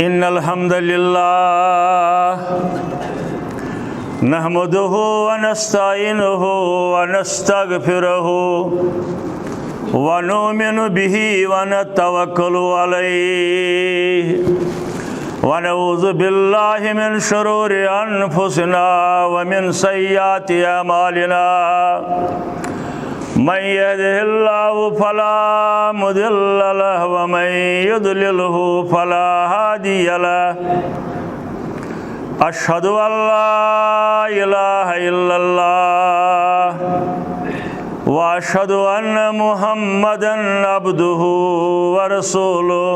إن الحمد لله نحمده ونستعينه ونستغفره ونؤمن به ونتوكل عليه ونعوذ بالله من شرور أنفسنا ومن سيئات أعمالنا من يهده الله فلا مضل له ومن يضلله فلا هادي له أشهد أن لا إله إلا الله وأشهد أن محمدا عبده ورسوله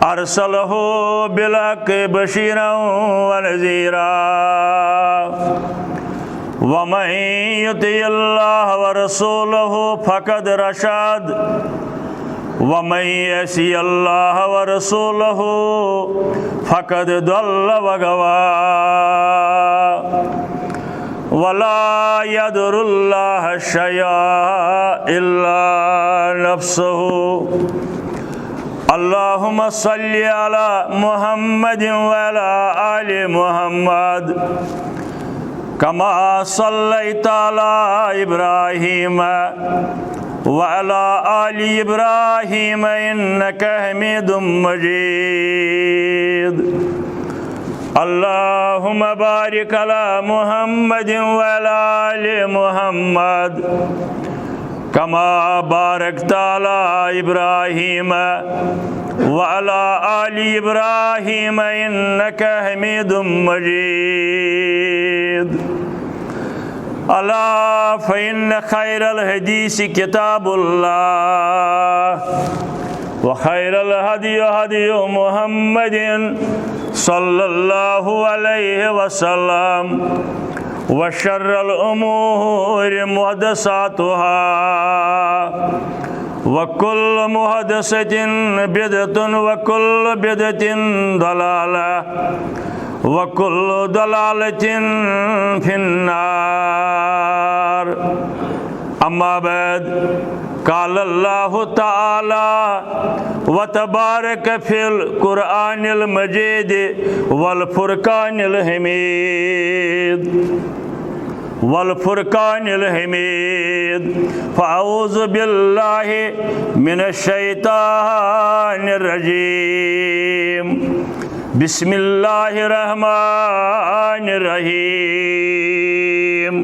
أرسله بالحق بشيرا ونذيرا ومن يطع الله ورسوله فقد رشد ومن يعص الله ورسوله فقد ضل وغوى ولا يضر الله شيئا إلا نفسه اللهم صل على محمد وعلى آل محمد كما صليت على إبراهيم وعلى آل إبراهيم إنك حميد مجيد اللهم بارك على محمد وعلى آل محمد كما باركت على إبراهيم وعلى آل إبراهيم إنك حميد مجيد ألا فإن خير الحديث كتاب الله وخير الهدي هدي محمد صلى الله عليه وسلم وشر الأمور محدثاتها وكل محدثة بدعة وكل بدعة ضلالة وكل ضلالة في النار أما بعد قال الله تعالى وتبارك في القرآن المجيد والفرقان الحميد والفرقان الحميد فأعوذ بالله من الشيطان الرجيم بسم الله الرحمن الرحيم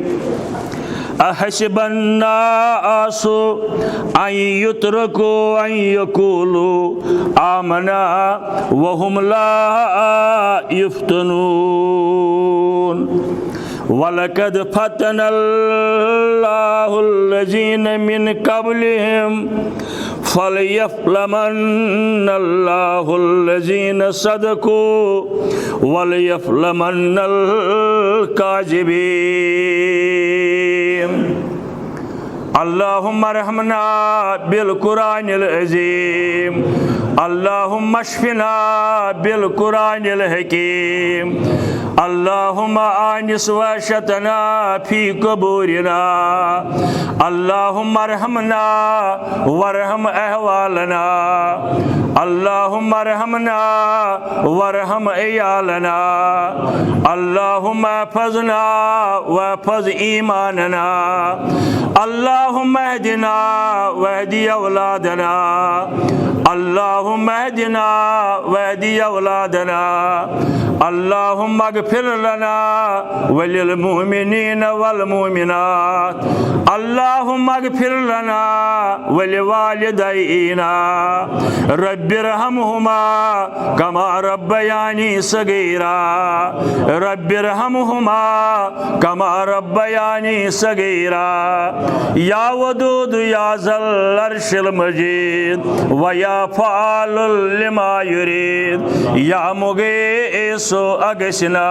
أحسب الناس أن يتركوا أن يقولوا آمنا وهم لا يفتنون ولقد فتن الله الذين من قبلهم فليعلمن الله الذين صدقوا وليعلمن الكاذبين اللهم ارحمنا بالقرآن العظيم اللهم اشفنا بالقرآن الحكيم اللهم آنس وحشتنا في قبورنا اللهم ارحمنا وارحم أهوالنا اللهم ارحمنا وارحم عيالنا اللهم احفظنا واحفظ إيماننا اللهم اهدنا واهدي أولادنا اللهم اهدنا واهدي أولادنا اللهم اغفر لنا وللمؤمنين والمؤمنات اللهم اغفر لنا ولوالدينا رب ارحمهما كما ربياني صغيرا رب ارحمهما كما ربياني صغيرا يا ودود يا ذا العرش المجيد ويا فعال لما يريد يا مغيث मुगीसो अगसिना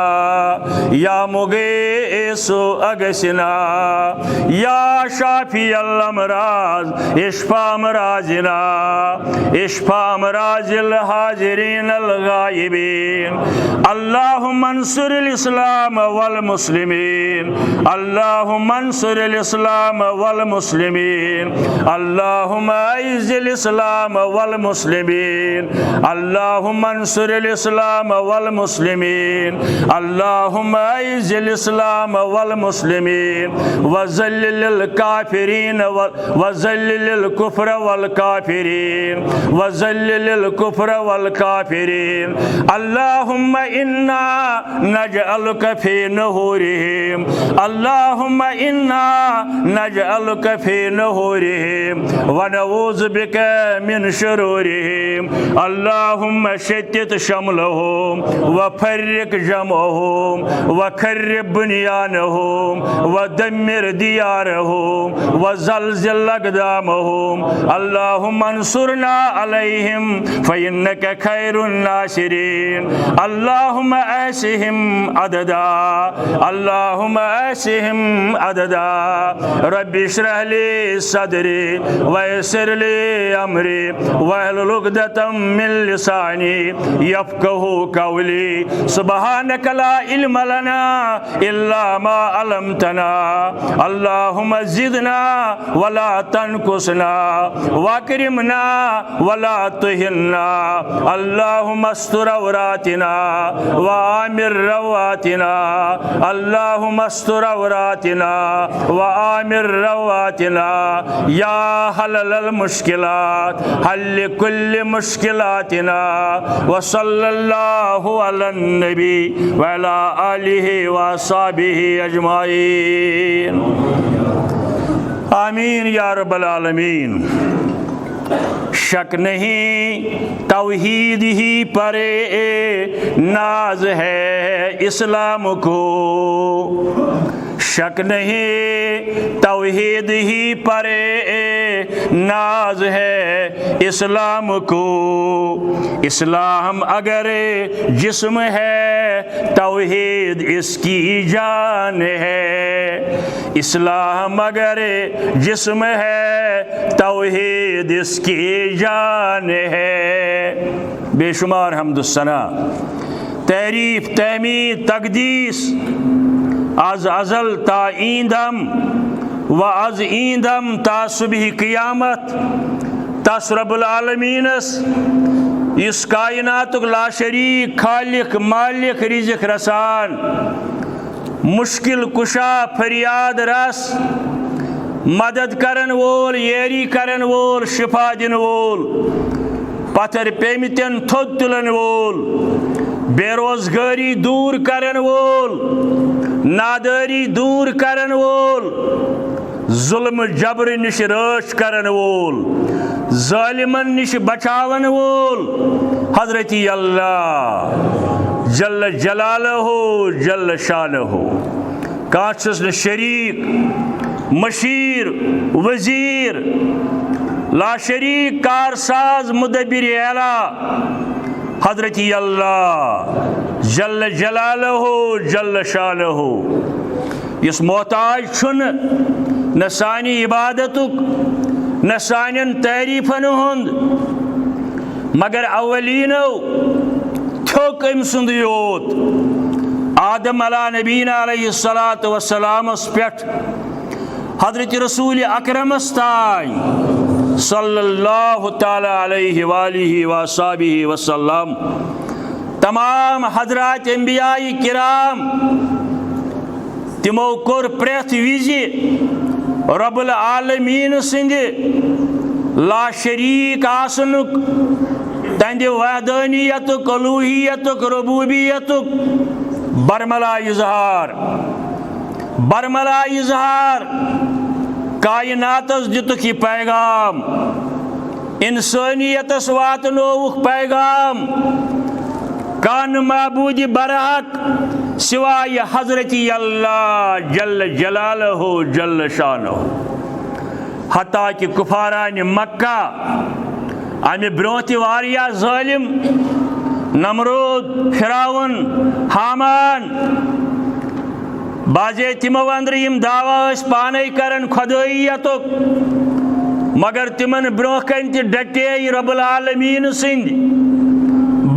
या मुगीसो अगसिना या शाफी अल-अमराज इश्फा अमराजिना इश्फा अमराजिल हाजिरीन अल-गायबीन अल्लाहुम्मा अंसुरिल इस्लाम वल मुस्लिमीन अल्लाहुम्मा अंसुरिल इस्लाम वल मुस्लिमीन अल्लाहुम्मा अइज़िल इस्लाम वल मुस्लिमीन अल्लाहुम्मा अंसुरिल इस्लाम वल मुस्लिमीन अल्लाहुम्मा अइज़िल इस्लाम वल मुस्लिमीन वज़ल्लिल काफिरीन वज़ल्लिल कुफ्र वल काफिरीन वज़ल्लिल कुफ्र वल काफिरीन अल्लाहुम्मा इन्ना नजअलुका फी नुहुरिहिम अल्लाहुम्मा इन्ना नजअलुका फी नुहुरिहिम व नऊज़ु बिका मिन शुरूरिहिम अल्लाहुम्मा शत्तित शमलहुम व फर्रिक जमअहुम व खर्रिब बुनियानहुम व दम्मिर दियारहुम व ज़लज़िल अक़दामहुम अल्लाहुम्मा अंसुरना अलैहिम फ़इन्नका खैरुन नासिरीन अल्लाहुम्मा अहसिहिम अददा अल्लाहुम्मा अहसिहिम अददा रब्बि इश्रह ली सदरी व यस्सिर ली अमरी वहलुल उक़दतम मिन लिसानी यफ़क़हू क़ौली सुब्हानका ला इल्म लना इल्ला मा अल्लमतना अल्लाहुम्मा ज़िदना वला तनकुसना वअक्रिमना वला तुहिन्ना अल्लाहुम्मा अस्तर औरातिना व आमिर रवातिना अल्लाहुम्मा अस्तर औरातिना व आमिर रवातिना या हल्लल मुश्किलात हल्ल कुल्ल मुश्किलातिना व सल्लल्लाहु अलन नबी व अला आलिहि व अस्हाबिहि अजमाइन आमीन या रब्बल आलमीन। शक नहीं तौहीद ही परे नाज है इस्लाम को शक नहीं तौहीद ही परे नाज है इस्लाम को इस्लाम अगर जिस्म है तौहीद इसकी जान है इस्लाम अगर जिस्म है तौहीद इसकी जान है। बेशुमार हम्दुस्सना तारीफ तहमीद तकदीस आज अज़ल ता ईंदम व आज ईंदम ता सुबह क़ियामत तस रब्बुल आलमीनस इस कायनातुक लाशरीक खालिक मालिक रिज़्क़ रसान मुश्किल कुशा फरियाद रस मदद करन वोल येरी करन वोल शिफा दिन वोल पत्थर पेमितन थोद तुलन वोल बेरोजगारी दूर करन वोल नादारी दूर करन वोल जुल्म जबर निश रश करन वोल जालिमन निश बचावन वोल हजरती अल्लाह जल्ल जलालहु जल्ल शानहु काछस न शरीक मशीर वजीर लाशरीक कारसाज मुदब्बिर आला हजरती अल्लाह जल्ल जलालहु जल्ल शानहु इस मोहताज छुन न सानी इबादतुक न सानियन तारीफन हुंद मगर अवलीनो थोक अम सुंद योत आदम अला नबीना अलैहिस्सलातु वस्सलामस पेठ हजरत रसूल अकरमस ताई सल्लल्लाहु ताला अलैहि वालिहि वसहबिहि वसल्लम तमाम हजरात अंबियाई किराम तिमो कोर प्रेथ विजि रब्बुल आलमीन सिंद ला शरीक आसनुक तंद वहदानियतुक अलूहियतुक रुबूबियतुक बरमला इजहार कायनातस दितुक यह पैगाम इंसानियतस वातनोवुक पैगाम कान माबूद बरहक सिवाय हजरती अल्लाह जल्ल जलालहु जल्ल शानहु हता कि कुफारान मक्का अमे ब्रोह वारिया जालिम नमरूद, फिराउन, हामान, बाजे तिमो अंदर यम दावा पाने करन खुदाइयतुक, मगर तिमन ब्रोह कन त डटे रब्बुल आलमीन सिंद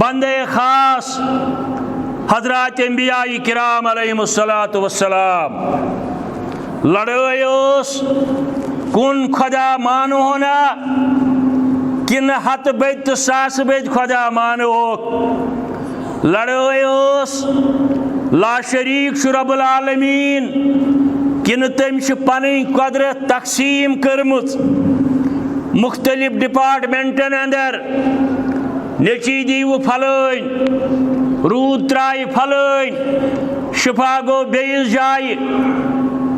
बंदे खास हजरत अंबिया किराम अलैहिमुस्सलातु वस्सलाम। लड़ाई कुन खुदा मानो होना किन हत बद तो सास बद खुदा मानो। लड़ाई ला शरीक रब्बुल आलमीन किन तम पन कुदरत तकसीम कर्मुत मुख्तलिफ डिपार्टमेंटन अंदर। नेची दीव फलन, रूद त्राय फलन, शिफा गो बेइस जाय।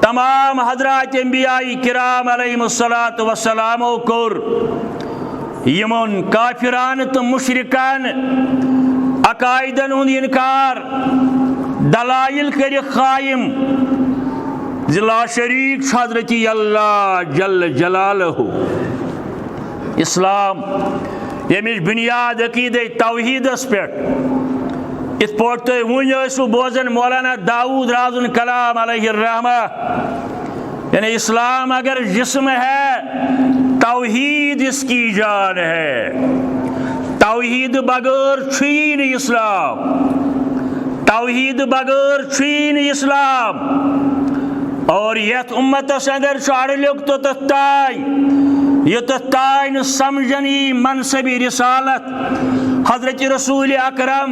तमाम हजरत अंबिया किराम अलैहिमुस्सलातु वस्सलामो कोर यमन काफिरान तो मुशरिकान अकायदन हुंद इनकार दलाइल कर कायम ला शरीक हजरत अल्लाह जल्ल जलालहु। इस्लाम यमिश बुनियाद अकीद तौहीदस पे इत पोट तुम वन बोजन मौलाना दाऊद राजुन कलाम अलैहिर्रहमा, यानी इस्लाम अगर जिस्म है तौहीद इसकी जान है। तौहीद बगैर छीन इस्लाम, तौहीद बगैर छीन इस्लाम। और यथ उम्मतस अंदर अड़लिक तो ताय युत ताय न समझनी मनसबी रिसालत हजरत रसूल अकरम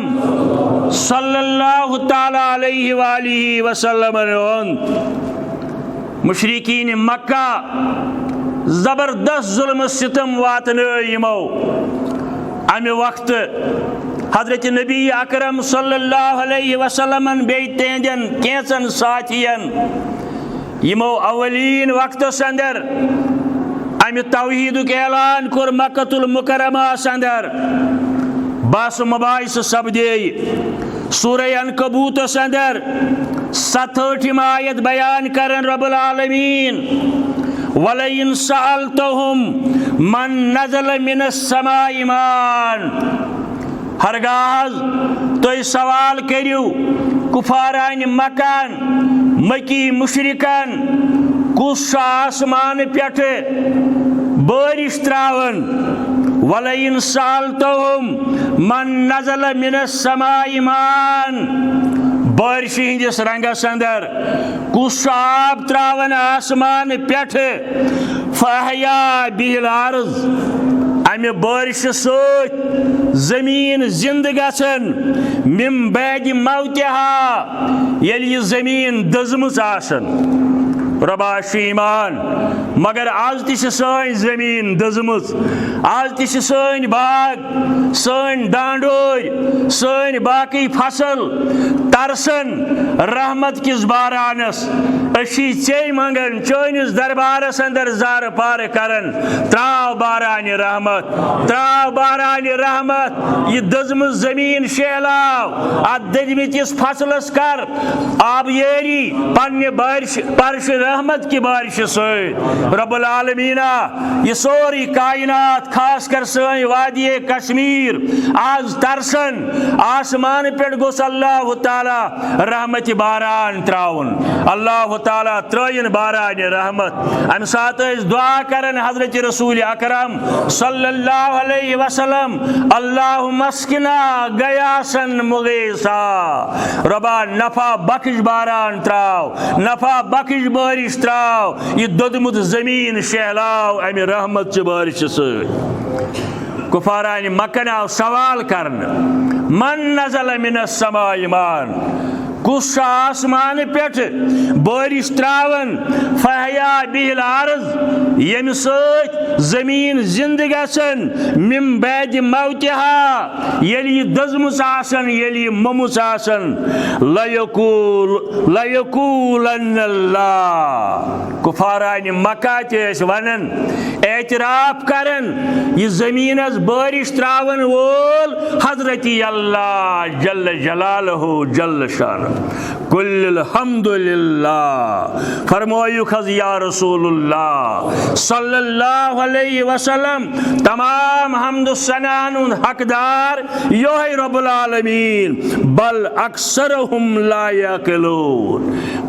सल्लल्लाहु ताला अलैहि वालिहि वसल्लम। मुशरिकीन मक्का जबरदस्त जुल्म सितम वातन यमो अमे वक्त हजरत नबी अकरम सल्लल्लाहु अलैहि वसल्लम बे तेंदन कैंसन साथियन यमो अवलीन वक्तस अंदर अमे तौहीदुक ऐलान कोर मक्कतुल मुकर्रमास अंदर। बस मुबाइस सपदे सूरह अनकबूतस अंदर 67 आयत बयान करन रब्बुल आलमीन वलइन सअल्तहुम मन नज़ल मिनस समाई मान। हरगाज तो सवाल करियो कुफारान मकान मकी मुशरिकन कुछ आसमान पेठ बारिश त्रावन। वलइन सअल्तहुम मन नज़ल मिनस समाई मान, बारिश हिंदिस रंगस अंदर कुछ आब त्रावन आसमान पेठ फहया बिल अर्ज़, अमे बारिश सत जमीन जिंद गसन मिम बैद मौतिहा, यलि यह जमीन दजमुच आसन। रबाश ईमान मगर आज ति सन जमीन दजमुच, आज ति सन बाग सन डांडोर सन बाकी फसल तरसन रहमत किस बारानस। अशी चे मंगन चोनिस दरबारस अंदर जार पार करन त्राव बारान रहमत, त्राव बारान रहमत। यह दजमुच जमीन शेलाव अत दजमितिस फसलस कर आबयारी पन्ने बारिश परश रहमत की बारिश सत। रब्बुल आलमीना यह सोरी कायनात खास कर सन वादी कश्मीर आज तरसन आसमान पे गोस अल्लाह ताला रहमत बारान त्राउन। अल्लाह ताला त्रयन बारान रहमत। अम सात दुआ करन हजरत रसूल अकरम सल्लल्लाहु अलैहि वसल्लम अल्लाहुम्मा अस्किना गयासन मुगीसा। रबा नफा बख्श बारान त्राव, नफा बख्श बारिश त्राव। यह दोदमुत जमीन शहलाव अमे रहमत बारिश सत। कुफारान मक्का आव सवाल करन मन नज़ल मिनस समाई मान, कुछ आसमान पेठ बारिश त्रावन फहया बिल अर्ज़, यम सत जमीन जिंद गसन मिम बैद मौतिहा, यलि दजमुच आसन यलि ममुच आसन। लयकूलन अल्लाह, कुफारान मक्का ते वनन एतराफ करन यह जमीनस बारिश त्रावन वोल हजरत अल्लाह जल्ल जलालहु जल्ल शान। कुल हम्दुलिल्लाह फरमायु खज या रसूलुल्लाह सल्लल्लाहु अलैहि वसल्लम तमाम हम्द सनान हकदार योहे रब्बुल आलमीन बल अक्सरहुम ला यक़िलून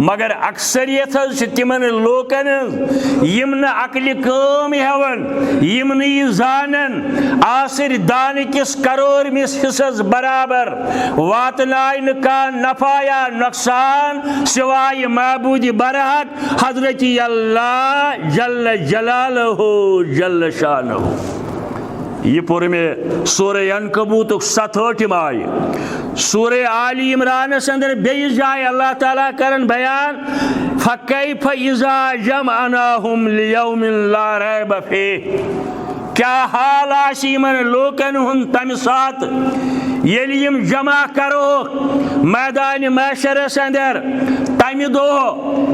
मगर अक्सरियत तिमन लोकन यम न अक्ल काम हेवन यम न यह जानन आसिर दान किस करोड़ मिस हिस्सस बराबर वातनाय न का नफा या नुकसान सिवाय माबूद बरहक हजरत अल्लाह जल्ल जलालहु जल्ल शानहु। यह पुर में सूरह अनकबूत 67 आय सूरह आली इमरान अंदर बेइस जाय अल्लाह ताला करन बयान फकैफ इज़ा जमअनाहुम लियौमिन ला रैब फीह क्या हाल आसिमन लोकन हुन तम सात यम जमा करो मैदान महशरस अंदर तम दो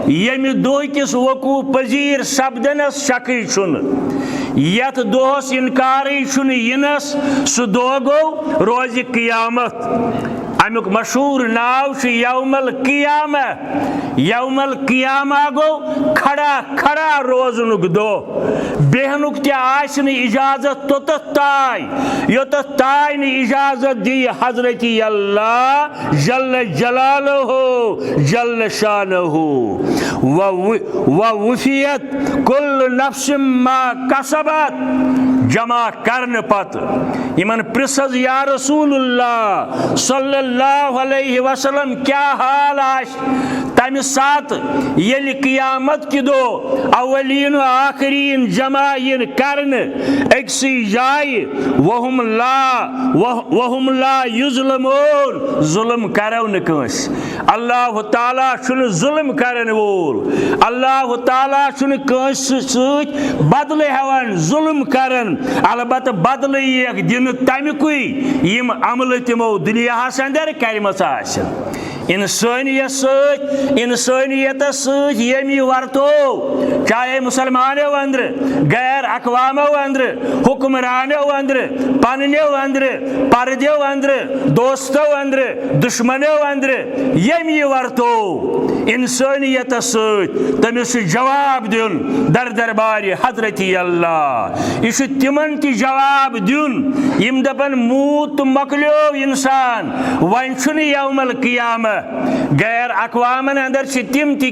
यम दो किस वकू पजीर सपदनस शक यथ दोहस इनकार यिनस सह दो गो रोज क़ियामत अमुक मशहूर नाव यौमल क़ियामा यौमल क़ियामा गो खड़ा खड़ा रोजनुक दो बेहनुक त इजाजत तोतथ ताय योतथ ताय न इजाजत दी हजरत अल्लाह जल्ल जलालहु जल्ल शानहु व वफियत कुल नफ्सिम मा कसबत जमा करन पत इमन प्रिसज या रसूलुल्लाह सल्लल्लाहु अलैहि वसल्लम क्या हाल आश तम सात येल क़ियामत की दो अवलीन व आखरीन जमा इन करन एकसी जाय वहुम ला युज़लमून जुल्म करो न कंस अल्लाह ताला छुन जुल्म करन वोल अल्लाह ताला छुन कंस सत बदले हेवन जुल्म करन अलबत्त बदले एक दिन तमिकुई यम अमल तिमो दुनियाहस अंदर करमस आसन इंसानियत यमी वर्तो चाहे मुसलमानों अंदर गैर अकवामों अंदर हुक्मरानों अंदर पन्नो अंदर पर्दों अंदर दोस्तों अंदर दुश्मनों अंदर यमी वर्तो इंसानियत तमिस जवाब दिन दर दरबार हजरत अल्लाह यह तिमन ति जवाब दिन यम दपन मूत मकलो इंसान वन यौमल क़ियामा गैर अकवामन अंदर तिम ति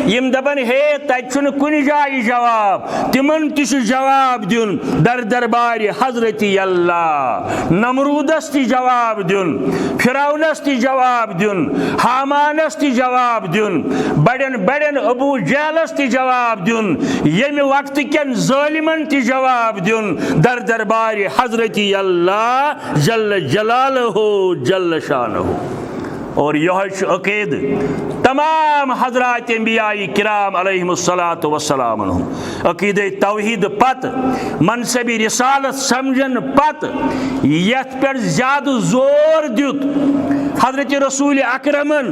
यम दपन हे तन कुन जाय जवाब तिमन ति जवाब दिन दर दरबार हजरत अल्लाह नमरूदस ति जवाब दिन फिरौनस ति जवाब दिन हामानस ति जवाब दिन बड़न बड़न अबू जहलस ति जवाब दिन यम वक्त कन जालिमन ति जवाब दिन दर दरबार हजरत अल्लाह जल्ल जलालहु जल्ल शानहु। और यह अकीद तमाम हजरात अंबियाई किराम अलैहिमुस्सलातु वस्सलाम अकीद तौहीद पत मनसबी रिसालत समझन पत यथ पर ज्यादा जोर दित हजरत रसूल अकरमन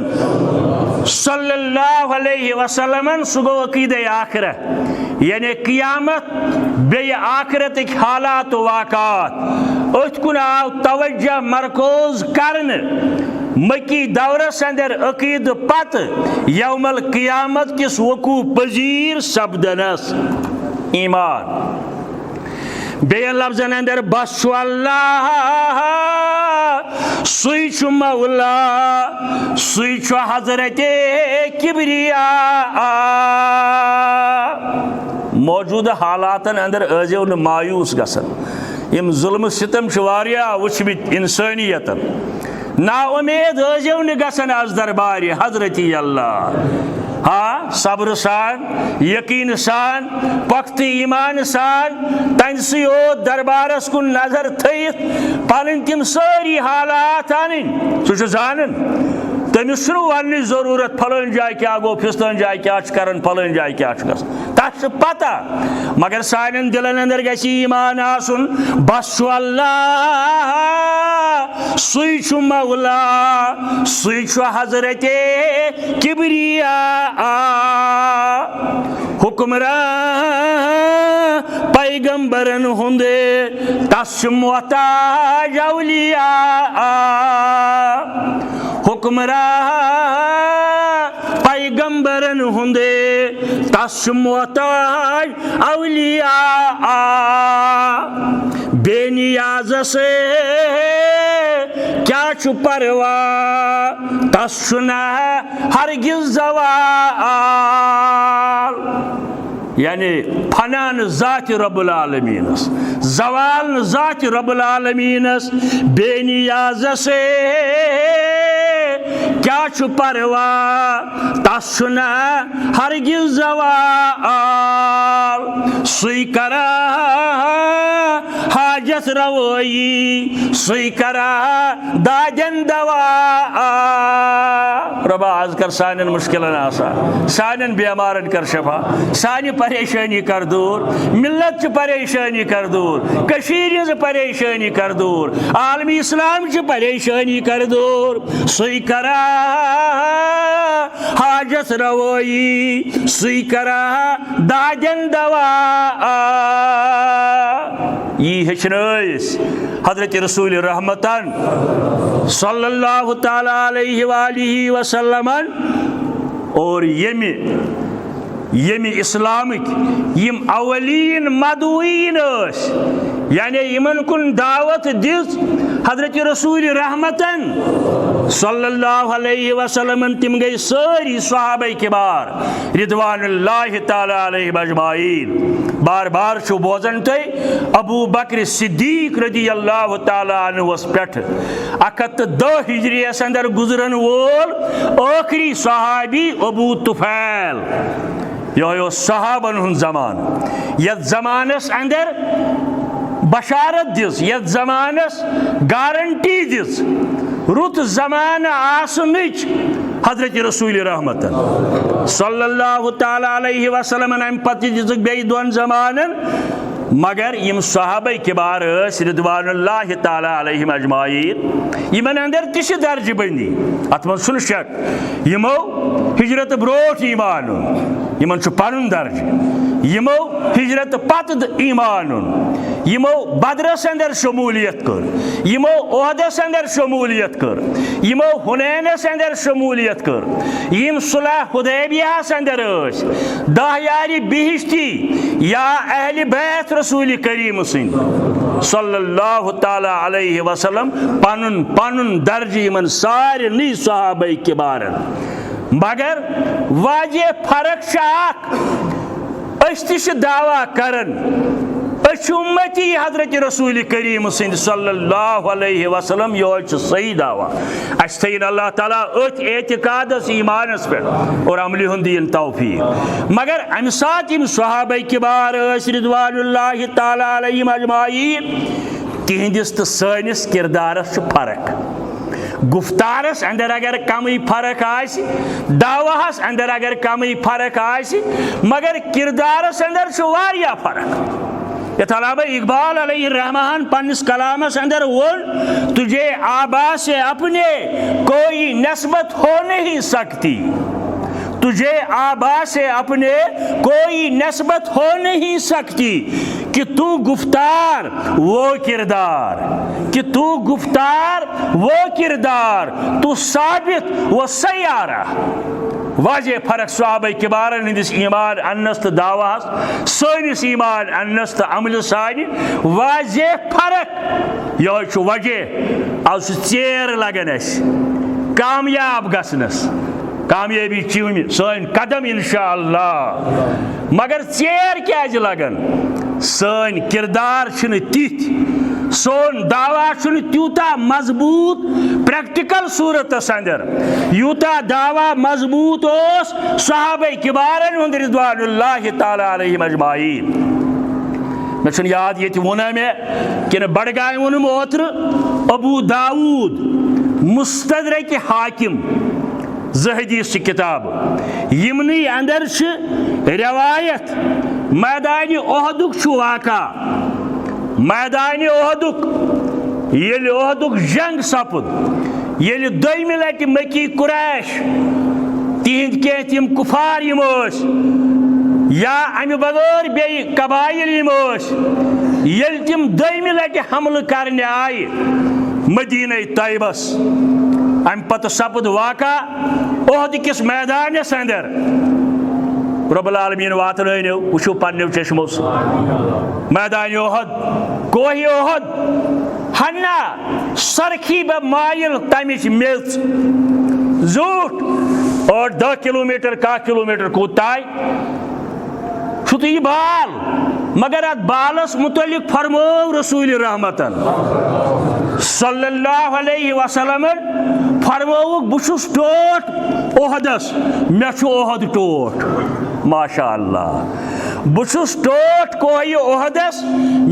सल्लल्लाहु अलैहि वसल्लम सु गो अकीद आखिरा यानी क़ियामत बे आखिरत हालात वाक़ात अथ कुन आव तवज्जो मरकूज करन मक्की दौरस अंदर अकीद पत यौमल क़ियामत किस वकू पजीर सपदनस ईमान बेन लफ्जन अंदर बस अल्लाह सुई छु मौला सुई छु हजरत किबरिया मौजूदा हालातन अंदर अजो न मायूस गसन यम जुल्म सितम वारिया वुचमित इंसानियतन ना उम्मीद अजो न गसन आज दरबार हजरत अल्लाह हाँ सब्र सान यकीन सान पख्त ईमान सान तनसी दरबारस कुन नजर थयित पन तम सारी हालात आन सह जानन तमिस वन जरूरत फलन जाय क्या गो फिस्तन जाय क्या कर फलन जाय क्या तथ पता मगर सान दिलन अंदर गि ईमान आसुन बस अल्लाह सुई छु मौला सुई छु हजरत किबरिया हुक्मरान पैगंबरन हुंदे तस मोहताज औलिया हुक्मरान पैगंबरन हुंदे तस मोहताज अवलिया बेनियाज से क्या छु परवा तस सुना हरगिज ज़वाल यानी फनान ज़ात रब्बुल आलमीनस ज़वाल ज़ात रब्बुल आलमीनस बेनियाज से क्या छु परवा तस सुना हरगिज ज़वाल सुई करा हाजत रवोई सुई करा दाजन दवा रबा आज कर सानन मुश्किलन आसा सानन बेमारन कर शफा सानी परेशानी कर दूर मिल्लत च परेशानी कर दूर कशीर च परेशानी कर दूर आलमी इस्लाम च परेशानी कर दूर सुई करा हाजत रवोई सुई करा दाजन दवा यी हेचनस हजरत रसूल रहमतन सल्लल्लाहु ताला अलैहि वालिहि वसल्लमन और यमी इस्लामिक यम अवलीन मदुईन यानी यमन कुन दावत दिस हजरत रसूल रहमतन सल्लल्लाहु अलैहि वसल्लम तिम गई सारी सहाबाए किबार रिदवानुल्लाहि ताला अलैहिम अजमाइन बार बार छु बोजन तय अबू बकर सिद्दीक रज़ियल्लाहु ताला अन्हुस पेठ 110 हिजरियस अंदर गुजरन वोल आखिरी सहाबी अबू तुफैल यो सहाबन हुन जमान यत जमानस अंदर बशारत दिस यत जमानस गारंटी दिस रुत जमान आसनिच हजरत रसूल रहमतन सल्लल्लाहु ताला अलैहि वसल्लम अम पत दिसक बे दोन जमानन मगर यम सहाबा किबार रिदवानुल्लाहि ताला अलैहिम अजमाइन यमन अंदर तिश दर्ज बंदी अत मन सुन शक यमो हिजरत ब्रोठ ईमान यमन छु पनुन दर्ज यमो हिजरत पत ईमान यमो बदरस अंदर शमूलियत कर यमो ओहदस अंदर शमूलियत कर यमो हुनैनस अंदर शमूलियत कर यम सुलह हुदैबियास अंदर 10 यारी बिहिश्ती या अहले बैत रसूल करीम सिंह सल्लल्लाहु ताला अलैहि वसल्लम पनुन पनुन दर्ज यमन सारे सहाबाए किबार मगर वाजे फर्क शाक अस दावा करन उम्मती हजरत रसूल करीम सल्लल्लाहु अलैहि वसल्लम यो सही दावा अस थीन अल्लाह ताला अथ एतिकादस ईमानस पे और अमली हुन दीन तौफीक मगर अम साथ यम सहाबाए किबार रिदवानुल्लाहि ताला अलैहिम अजमाइन तिहंदिस तो सानिस किरदारस फर्क गुफ्तारस अंदर अगर कमी फर्क आस दावाहस अंदर अगर कमी फर्क आस मगर किरदारस अंदर वारिया फर्क यथ अल्लामा इकबाल अलैहि रहमान पन्निस कलामस अंदर वोन तुझे आबा से अपने कोई नस्बत हो नहीं सकती तुझे आबा से अपने कोई नस्बत हो नहीं सकती कि तू गुफ्तार वो किरदार कि तू गुफ्तार वो किरदार तू साबित वो सयारा वाजे फर्क सहाबाए किबारन हिंदिस ईमान अन्नस तो दावास सोनिस ईमान अन्नस तो अमल सानि वाजे फर्क यो वजह आज चेर लगन कामयाब गसनस कामयाबी चूम सन कदम इंशाअल्लाह मगर चेर क्या लगन सन किरदार तिथ सोन दावा त्यूता मजबूत प्रैक्टिकल सूरत अंदर यूता दावा मजबूत सहाबाए किबारन हुंद रिदवानुल्लाहि ताला अलैहिम अजमाइन मे याद ये वोना मे कि बडगाम वोनुम ओत्र अबू दाऊद मुस्तदरक हाकिम ज़हदीस किताब यमनी अंदर रवायत मैदान ओहदुक वाक़ा मैदान ओहदुक ये ओहदुक जंग सपुद ये दोयमि लटि मक्की कुरैश तिहिंद के तिम कुफार या अमि बगैर बे कबाइल ये तिम दोयमि लटि हमल करने आय मदीना तैयबस अम पत सपद वाका ओहद किस मैदानस अंदर रब्बुल आलमीन वातनो वो पन्नो चश्मो मैदान ओहद कोही ओहद हन्ना सरखी बे मायल तमिच मेज झूठ और 10 किलोमीटर 1 किलोमीटर कूदाय तो यह बाल मगर अत बालस मुतलिक फरमो रसूल रहमतन सल्लल्लाहु अलैहि वसल्लम फरमो बुशुस टोट ओहदस मे ओहद टोट माशाअल्लाह बुशुस टोट कोई ओहदस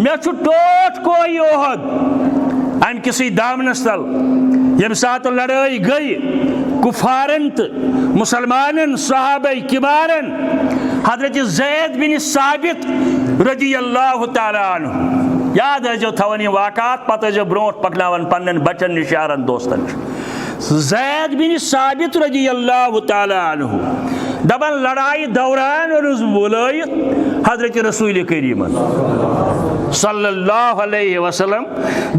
मे टोट कोई ओहद अम किसी दामनस तल यम सात लड़ाई गई कुफारन तो मुसलमानन सहाबे किबारन हजरत ज़ैद बिन साबित रजी अल्लाह तआला अन्हु याद जो थवन वाक़ात पत जो ब्रोट पकनावन पन्न बचन निशारन दोस्तन ज़ैद बिन साबित रजी अल्लाह तआला अन्हु दबन लड़ाई दौरान बुलायत हजरत रसूल करीम सल्लल्लाहु अलैहि वसल्लम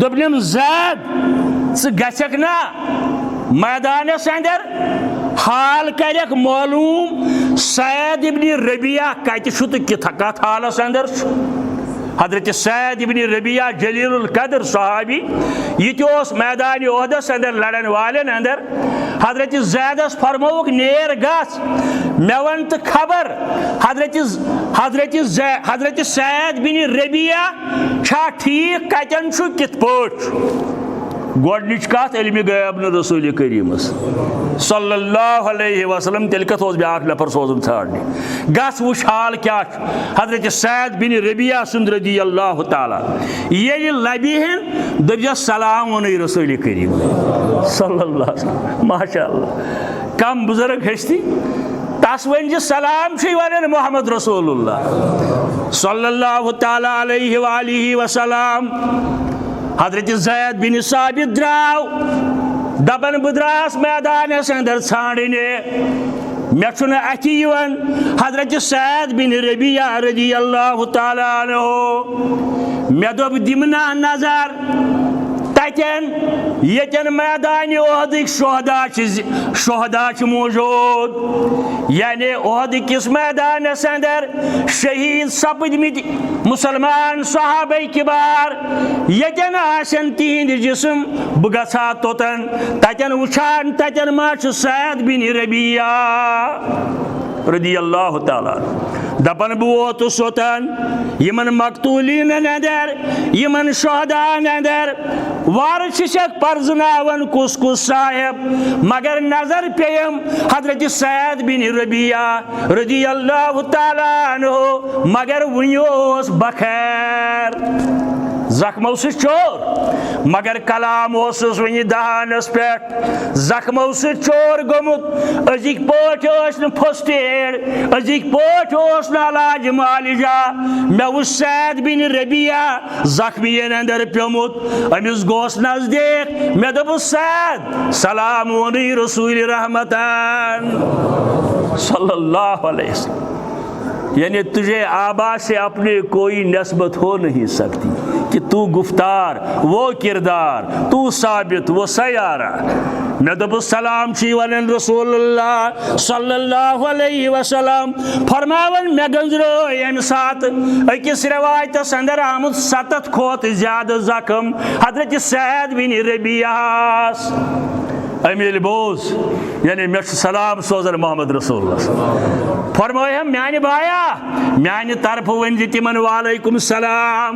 दोपनम ज़ैद स गछक ना मैदानस अंदर हाल करक मालूम सैद इब्न रबिया कत हालस अंदर हजरत सैद इब्न रबिया जलीलुल कद्र सहाबी यह मैदान ओहदस अंदर लड़न वालन अंदर हजरत ज़ैदस फरमोक नेर गस मे वन तो खबर हजरत सैद बिन रबिया छा ठीक कतन कित पट गोडनिच कत इल्म गैब न रसूल करीम सल्लल्लाहु अलैहि वसल्लम तेल कत ब्याक नफर सोजन छाड़ने गस वुच हाल क्या हजरत सैद बिन रबिया सुंद रजी अल्लाह तआला ये लबिहन दबजा सलाम वन रसूल करीम सल्लल्लाहु अलैहि वसल्लम माशाअल्लाह कम बुजुर्ग हस्ती तस वन सलाम वन मोहम्मद रसूलुल्लाह सल्लल्लाहु तआला अलैहि वालिहि वसल्लम हजरत ज़ैद बिन साबित द्राव दबन बद्रास मैदान अंदर छाड़ने मे अथि हजरत सैद बिन रबिया रजी अल्लाह तआला अन्हु मे दोप दिमना नजर तन यन मैदान ओहद शोहदा मौजूद यानी ओहद किस मैदान अंदर शहीद सपदमित मुसलमान सहाबे किबार यन आसन तिहंद जिस्म बह गसा तोतन तन वुचान तन मा सैद बिन रबिया रदी अल्लाह तआला दपन बह वोतुस सोतन यमन मकतूलीन अंदर यमन शोहदान अंदर वार पर्जनावन कुस कुस साहेब मगर नजर पेयम हजरत सैद बिन रबिया रजी अल्लाह तआला अन्हु मगर वुयोस बखैर जख्मो चोर मगर कलाम वन दहानस पे जख्मो चोर गोमुत अजिक पोट फर्स्ट एड अजिक पोट इलाज मालिजा मे वो सैद बिन रबिया जख्मियन अंदर प्योमुत अमिस गोस नजदीक मे दोप सैद सलाम वन रसूल रहमतन सल्लल्लाहु अलैहि वसल्लम यानी तुझे आबा से अपने कोई नस्बत हो नहीं सकती कि तू गुफ्तार वो किरदार तू साबित वो सयारा मे दोप सलाम वन रसूलुल्लाह सल्लल्लाहु अलैहि वसल्लम फरमावन मे गंजरो अम सात अकिस रवायतस अंदर आमुत 7 खोत ज्यादा जख्म हजरत सैद बिन रबियास अमिल बोज यानी मे सलाम सोजन मोहम्मद रसूलुल्लाह फरमाया म्यान बाया म्यान तरफ वन तिमन वालेकुम सलाम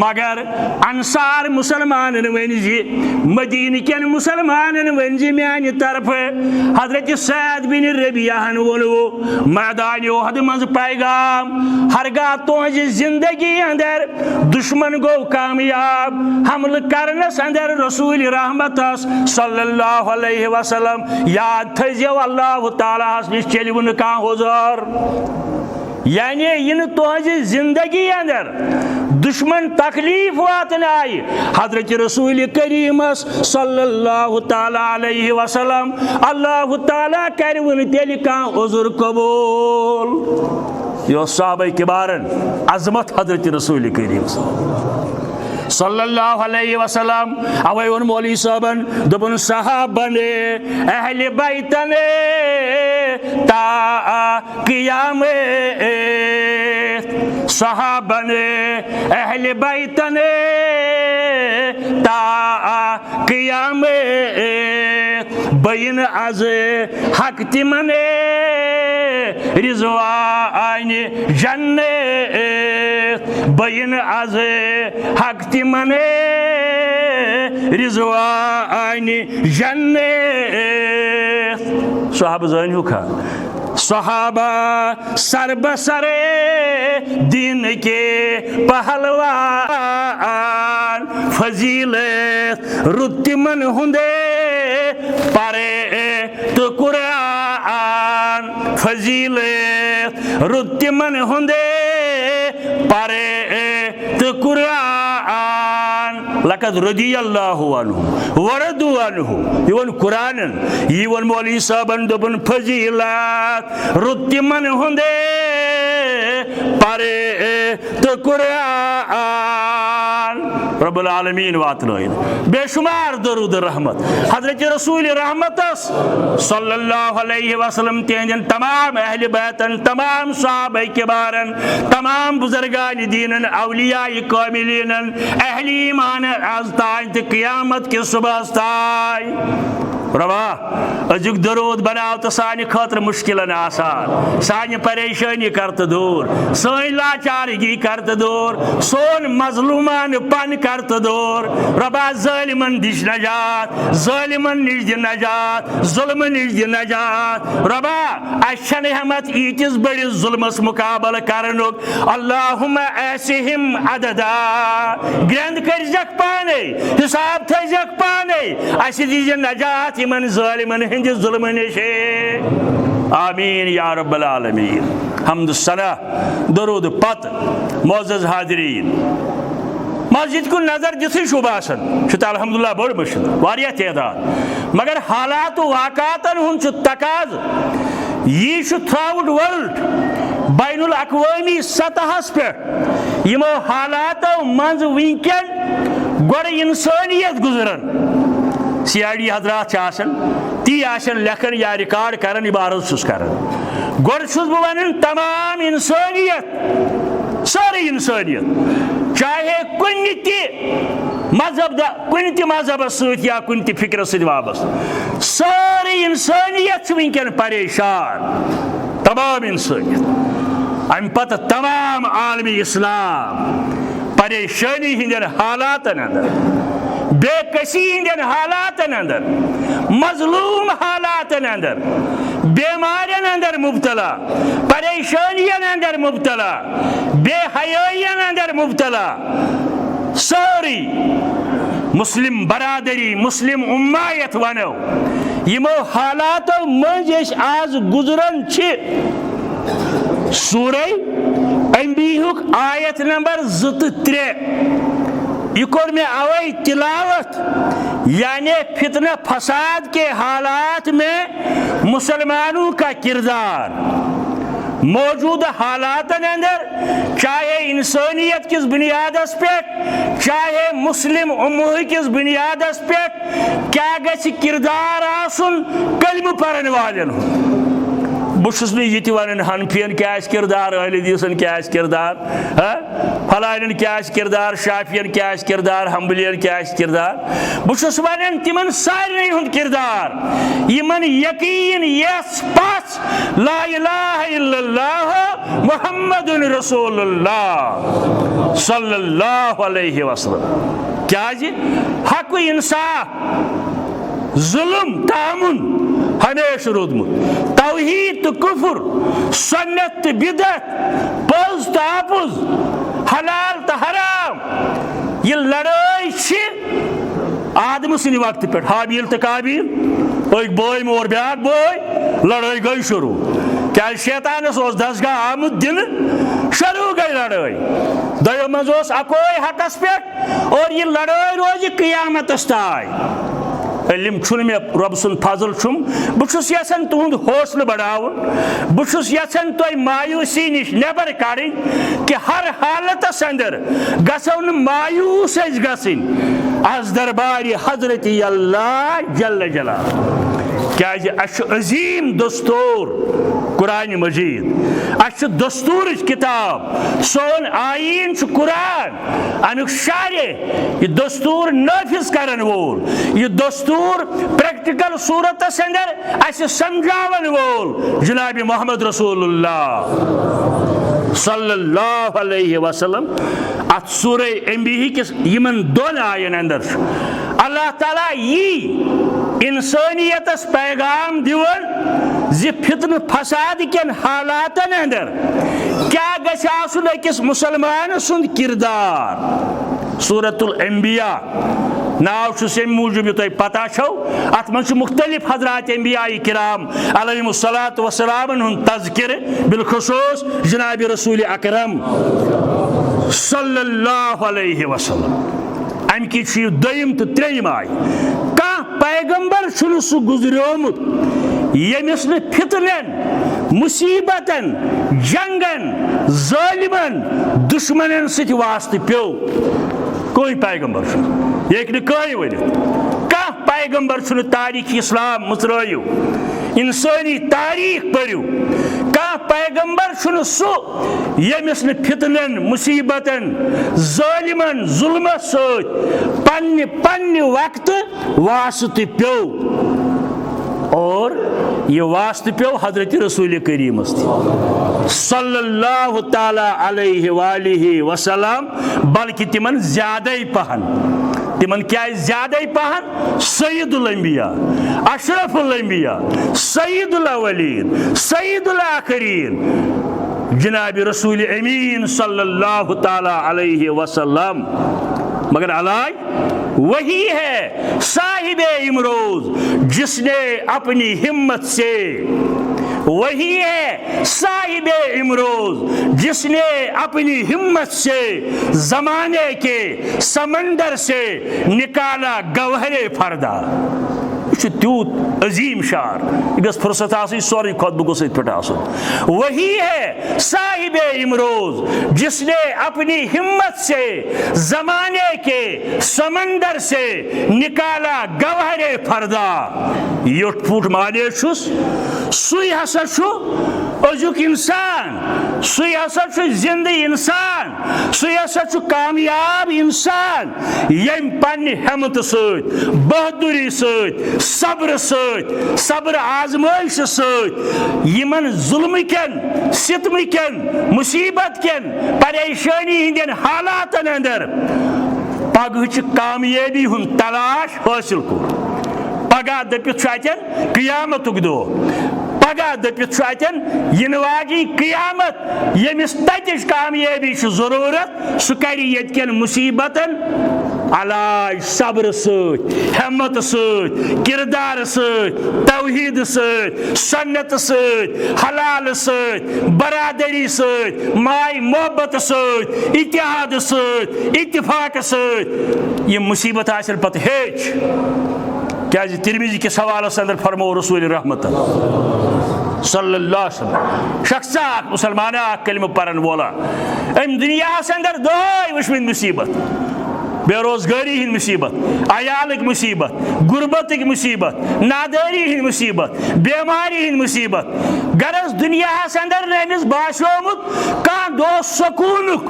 मगर अंसार मुसलमान वन मदीन कन मुसलमान वन म्यान तरफ हजरत सैद बिन रबियाहन वो मैदान ओहद मज पैगाम हरगा तुज जिंदगी अंदर दुश्मन गो कामयाब हमल करनस अंदर रसूल रहमतस सल्लल्लाहु अलैहि वसल्लम याद थो अल्लाह ताला निश चलव न कह हुजूर यानी इन तुज जिंदगी अंदर दुश्मन तकलीफ वातन आई हजरत रसूल करीम सल्लल्लाहु ताला अलैहि वसल्लम अल्लाह ताला कर वन तेल कह उजुर कबूल यो साहबे किबारन अजमत हजरत रसूल करीम सल्लल्लाहु अलैहि वसल्लम अवै वोन मौलवी साहबन दोपन सहाबन अहले बैतन ता क़ियामे सहाबन अहले बैतन ता क़ियामे बयन आज हक तिमन रिज़वान जन्नत बयन आज हक तिमन रिज़वान जन्नत सहाब जानियो खा सहाबा सरबसरे दिन के पहलवान फजीलत रुतिमन हुंदे पारे तो कुरान फजीलत रुतिमन हुंदे पारे तो कुरान लकद रदियल्लाहु अन्हु वरदु अन्हु इवन कुरान इवन मौलवी साहबन दोपन फजीलत रुतिमन हुंदे पारे तो कुरान रब्बुल आलमीन वातलोइन बेशुमार दरूद रहमत हजरत रसूल रहमत सल्लल्लाहु अलैहि वसल्लम तेंजन तमाम अहले बैतन तमाम सहाबा किबारन तमाम बुजुर्गान दीनन औलिया कामिलीन अहले ईमान आज ताज क़यामत के सुबह ताज रवा अजुक दरूद बनाओ तो सानि खतर मुश्किलन आसान सानि परेशानी करत दूर सोन लाचारगी करत दूर सोन मजलूमान पन करत दूर रबा जालिमन दिश नजात जालिमन निज नजात जुल्म निज नजात रबा अशन हमत ईतिस बड़िस जुल्मस मुकाबल करनुक अल्लाहुम्मा ऐसिहिम अददा ग्रंद कर जक पाने हिसाब थे जक पाने असी दीजिए नजात इमन जालिमन हिंद जुल्म निशे आमीन या रब्बल आलमीन हम्द सना दरूद पत मोअज़्ज़ज़ हाज़िरीन मस्जिद को नजर जिसे शुभासन शुत अल्हम्दुलिल्लाह बड़ मस्जिद वारिया तेदाद मगर हालात वाक़ातन हुन तकाज यह थ्राउट वर्ल्ड बैनुल अक़वामी सतहस पे यमो हालातों मज वनकन गोड़ इंसानियत गुजरन सीआईडी हजरात ती लेखन या रिकॉर्ड करन इबारत छुस करन गोड़ छुस बह वन तमाम इंसानियत सारी इंसानियत चाहे कुन मजहब सत या कुन फिक्र सत वाबस्त सारी इंसानियत वनकन परेशान तमाम इंसानियत अम पत तमाम आलमी इस्लाम परेशानी हिंदन हालातन अंदर बेकसी हिंदन हालातन अंदर मजलूम हालातन अंदर बीमारियन अंदर मुब्तला परेशानियन अंदर मुब्तला बेहयायन अंदर मुब्तला सारी मुस्लिम बरादरी मुस्लिम उम्मायत वनो यमो हालातो मज आज गुजरन सूरह अंबिया आयत नंबर 2-3 यह कोर में अवै तिलावत यानी फितना फसाद के हालात में मुसलमानों का किरदार मौजूदा हालात अंदर चाहे इंसानियत किस बुनियादस पे चाहे मुस्लिम उम्मह किस बुनियादस पे क्या गछ किरदार आसुन कलम परन वालन बुशुस नी ये वन हनफियन क्या किरदार अहले हदीसन क्या किरदार फलान क्या किरदार शाफियन क्या किरदार हम्बलियन क्या किरदार बुशुस वन तिमन सारे हुंद किरदार यमन यकीन यस पास ला इलाहा इल्लल्लाह मुहम्मदुर रसूलुल्लाह सल्लल्लाहु अलैहि वसल्लम क्या जी हक इंसाफ जुल्म तामुन हमेशा रोदमुत तौहीद तो कुफर सुन्नत तो बिदअत पज तो आपुज हलाल तो हराम ये लड़ाई आदम सद वक्त पे हाबील तो काबील एक बोय मोर ब्याक बोय लड़ाई गई शुरू क्या शैतानस दसगाह आमुद दिन शुरू गई लड़ाई दयो मज अकोई हकस पे और ये लड़ाई रोज क़यामतस ताई इल्म छुन मे रब सुन फजल छुम बुछुस यसन तुंद हौसला बढ़ावन बुछुस यसन तोय मायूसी निश नेबर काड़ी कि हर हालत अंदर गसो न मायूस गसिन आज दरबार हजरत अल्लाह जल्ल जलाल क्या अजीम दस्तूर कुरान मजीद अ दस्तूर किताब सोन आईन कुरान अमुक शारे यह दस्तूर नाफिज करन वोल यह दस्तूर प्रैक्टिकल सूरत अंदर अस समझावन वोल जनाब मोहम्मद रसूलुल्लाह सल्लल्लाहु अलैहि वसल्लम अत सूरह अंबिया किस यमन दोन आयन अंदर अल्लाह ताला यी इंसानियतस पैगाम दिवन जि फितन फसाद केन हालातन अंदर क्या गछ आसुन अकिस मुसलमान सुंद किरदार सूरतुल अंबिया नाव से मूजूब तुम पता छो अत मन मुख्तलिफ हजरात अंबिया किराम अलैहिमुस्सलात वस्सलाम हुन तज़किर बिलखुसूस जनाब रसूल अकरम सल्लल्लाहु अलैहि वसल्लम अम की दोयम तो त्रेयम आय कह पैगंबर सह गुजरियोमुत यमिस न फितनन मुसीबतन जंगन जालिमन दुश्मनन सत वास्त प्यो कोई पैगंबर ये कहीं वन कह पैगंबर तारीख इस्लाम मुत्रयु इंसानी तारीख पढ़ू कह पैगंबर सह यमिस न फितनन मुसीबतन जालिमन जुल्म सन्ने पन्ने वक्त वास्त प्यो और ये वास्त प्यो हजरत रसूल करीम सल्लल्लाहु ताला अलैहि वसल्लम बल्कि तिमन ज्यादा पहन तिमन क्या ज्यादा पहन सईदुल अंबिया अशरफुल अंबिया सईदुल अवलीन सईदुल आखिरीन जनाब रसूल अमीन सल्लल्लाहु ताला अलैहि वसल्लम मगर अलाई वही है साहिबे इमरोज जिसने अपनी हिम्मत से वही है साहिबे इमरोज जिसने अपनी हिम्मत से जमाने के समंदर से निकाला गौहरे फरदा तूत अजीम शार यह फुर्सत सोरी खुतब गुस पे वही है साहिबे इमरोज जिसने अपनी हिम्मत से जमाने के समंदर से निकाला गौहरे फरदा योट फूट माने सुई हसा अजुक इंसान सुई हसा जिंद इंसान सुई हसा कामयाब इंसान यम पन्ने हिम्मत सत बहादुरी सत सब्र आजमाइश समन जुल्म कन सितम कन मुसीबत कन परेशानी हिंदन हालातन अंदर पगह कामयाबी हुन तलाश हासिल को पगह दपित क़यामतुक दो पगह दपित इन वाजी क़यामत यमिस ततिश कामयाबी जरूरत सह कर यतकन मुसीबतन अलाज सब्र हिम्मत किरदार तौहीद सन्नत हलाल बरादरी माय मोहब्बत इत्तेहाद इत्तिफाक ये मुसीबत आसन पत हेच क्या तिरमिजी के सवाल अंदर फरमो रसूल रहमत सल्लल्लाहु अलैहि वसल्लम शख्सा मुसलमान कलिम परन वोला अम दुनिया अंदर दोय वुचमित मुसीबत बेरोजगारी हिंद मुसीबत अयाल मुसीबत गुर्बत मुसीबत नादारी हिंद मुसीबत बेमारी हिंद मुसीबत गरज दुनिया अंदर नमिस बाशोमुत कह दो सकूनुक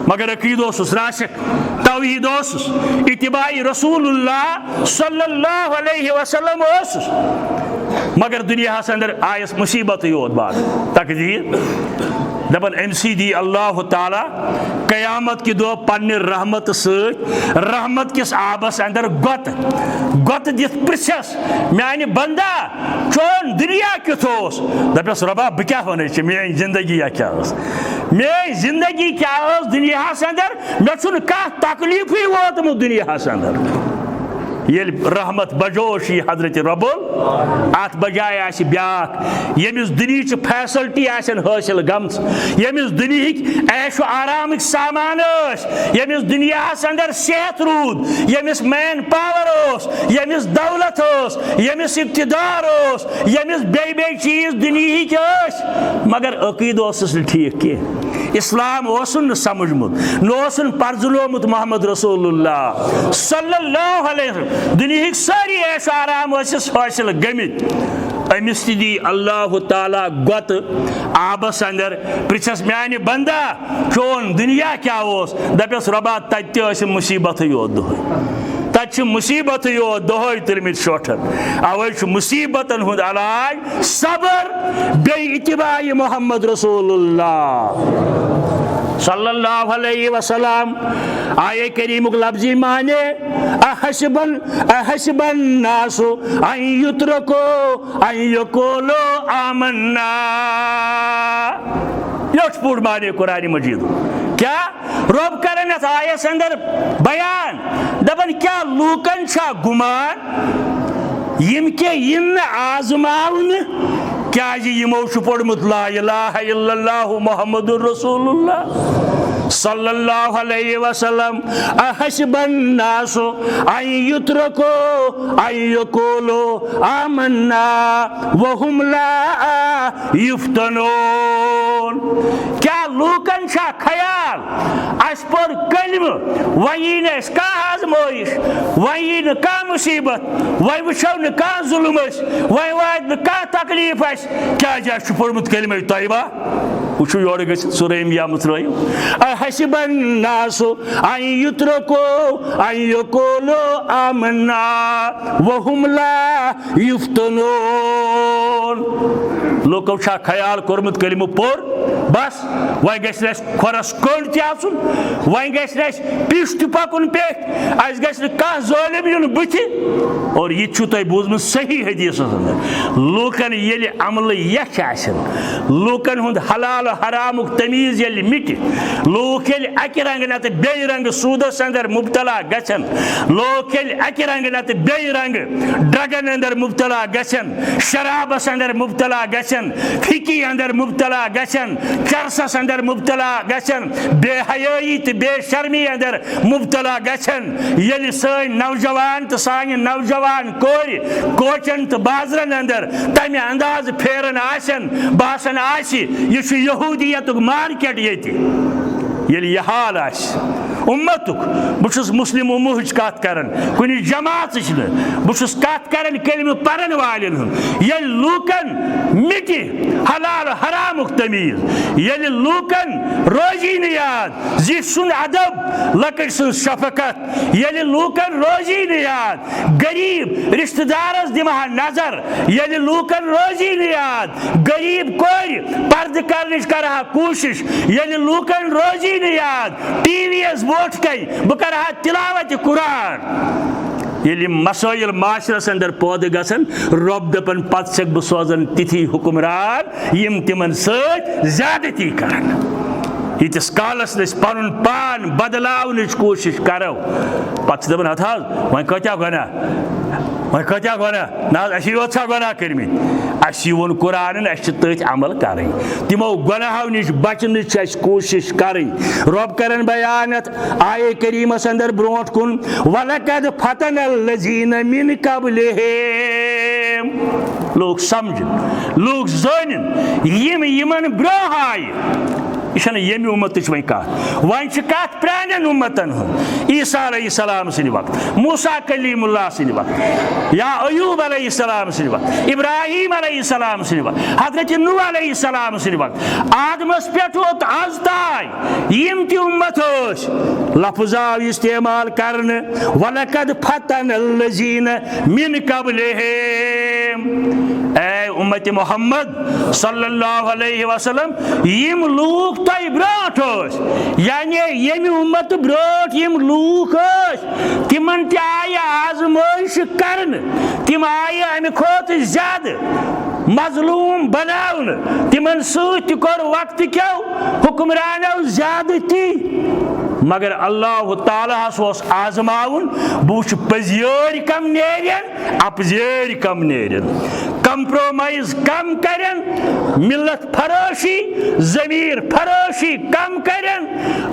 मगर अकीद राशिक तौहीद इत्तिबाई रसूलुल्लाह सल्लल्लाहु अलैहि वसल्लम मगर दुनिया अंदर आयस मुसीबत योत बात तकदीर दपन अमसी दी अल्लाह ताला क़यामत की दो पन्ने रहमत रहमत किस आबस अंदर गत दित प्रसस माने बंदा चोन दुनिया किथोस दपस रबा बह क्या वन मेरी जिंदगी क्या मेरी जिंदगी क्या दुनिया अंदर मे कह तकलीफ वोतमुत दुनिया अंदर ये रहमत बजोश ये हजरत रब्बुल अत बजाय आसि ब्याक यमिस दुनिया फैसिलिटी आसन हासिल गम्स यमिस दुनिया ऐशो आराम सामान यमिस दुनिया अंदर सेहत रूद यमिस मैन पावर यमिस दौलत यमिस इक्तदार यमिस बे चीज दुनिया मगर अकीद ठीक कह इस्लाम ओसन समझमुत नोसन परजुलोमुत मोहम्मद रसूलुल्लाह सल्लल्लाहु अलैहि वसल्लम दुनिया सारी ऐश आराम हासिल गमित अमिस दी अल्लाह ताला गत आबस अंदर प्रिछस म्यान बंदा चोन दुनिया क्या दपस रबा तत मुसीबत योत तत मुसीबत योत दोहै तुलमित शोठर अवै मुसीबतन हुंद अलाज सबर बे इत्तिबाई मोहम्मद रसूलुल्लाह सल्लल्लाहु अलैहि वसल्लम आये करीमुक लफ्जी माने अहसबन नासु अन युत्रको अन यकुलु आमन्ना योच पूर्ण माने कुरान मजीद क्या रब करन अथ आयस अंदर बयान दपन क्या लूकन छा गुमान यम के इन आजमावन क्या यमो पोर्मुत ला इलाहा इल्लल्लाहु मुहम्मदुर रसूलुल्लाह सल्लल्लाहु अलैहि वसल्लम अहसबन नासु अन युत्रको अन यकुलु आमन्ना वहुम ला युफ्तनून क्या लूकन छा ख्याल अस पर कलम वहीन का आजमाइश वहीन का मुसीबत वह वुचो न का जुल्म वह वात न का तकलीफ क्या पोर्मुत कलमे तैयबा वुचो योर ग सूरह अंबिया मुतरई अहसबन नासु अन युत्रको अन यकुलु आमन्ना वहुम ला युफ्तनून लोको छा ख्याल कोर्मुत कलमु पोर बस वह गस खोरस कंड तन वह गस पिष्ट पकुन पे अस गह ज़ालिम युन बुथ और यह तुम बूजम सही हदीस लूकन ये अमल यख लूकन हुंद हलाल हरामुक तमीज ये मिट लूक अक रंग नत बे रंग सूदस अंदर मुबतला गछन लोक अक रंग नत बे रंग ड्रगन अंदर मुबतला गछन शराबस अंदर मुबतला गछन फिकी अंदर मुबतला गछन चरसस अंदर मुबतला गछन बेहयाई तो बेशर्मी अंदर मुबतला गछन ये सन नौजवान तो सान नौजवान कोर कोचन तो बाजरन अंदर तमे अंदाज फेरन आसन बासन आसि यह यहूदियत मार्केट ये हाल उम्मतुक बहुत मुस्लिम उम्मत कत कर कुन जमात बहुत कत कर कलम परन वालन ये लूकन मिट हलाल हरामुक तमीज ये लूकन रोजी न याद जी सुन अदब लकड़ सुन शफकत ये लूकन रोजी न याद गरीब रिश्तेदारस दिमहा नजर ये लूकन रोजी न याद गरीब कोर पर्द कर करहा कोशिश ये लूकन रोजी न याद टीवी वोट कई बह कर तिलावत कुरान ये मसाइल माशरस अंदर पौध गसन रब दपन पत बह सोजन तिथि हुक्मरान यम तिमन ज्यादती करन यीतिस कालस पन पान बदलावन कोशिश करो पत दपन हथ वह कत्या गुना वह कत्या गुना ना योत गुना कर्मित अस वोन कुरान तथ अमल कर तमो गुनाहों नश बचन कोशिश कर रब कर बयान आये करीमस अंदर ब्रोट कुन वलकद फतनल्लज़ीन मिन क़ब्लिहिम लोग समझ लोग जान यमन ब्रोह आये यह यम उम्मत वह कत प्रान उम्मतन ईसा अलैहिस्सलाम सद वक्त मूसा कलीमुल्लाह सद वक्त या अयूब अलैहिस्सलाम सद वक्त इब्राहिम अलैहिस्सलाम सद वक्त हजरत नूह अलैहिस्सलाम सद वक्त आदमस पे आज ताय यम ति उम्मत लफ्ज़ आव इस्तेमाल करने वलकद फतनल्लज़ीन मिन क़ब्लिहिम ऐ उम्मत मोहम्मद सल्लल्लाहु अलैहि वसल्लम यम लूक तय ब्रोट यानी यम उम्मत ब्रोट यम लूक तिमन ते आय आजमाइश करन तिम आय अमि खोत ज्यादा मजलूम बनावन तिमन सत कोर वक्त क्यों हुक्मरानो ज्यादती मगर अल्लाह ताला आजमाउन बुश पजियर कम नेरन अपजेर कम नेरन कंप्रोमाइज कम करन मिल्लत फरोशी जमीर फरोशी कम करन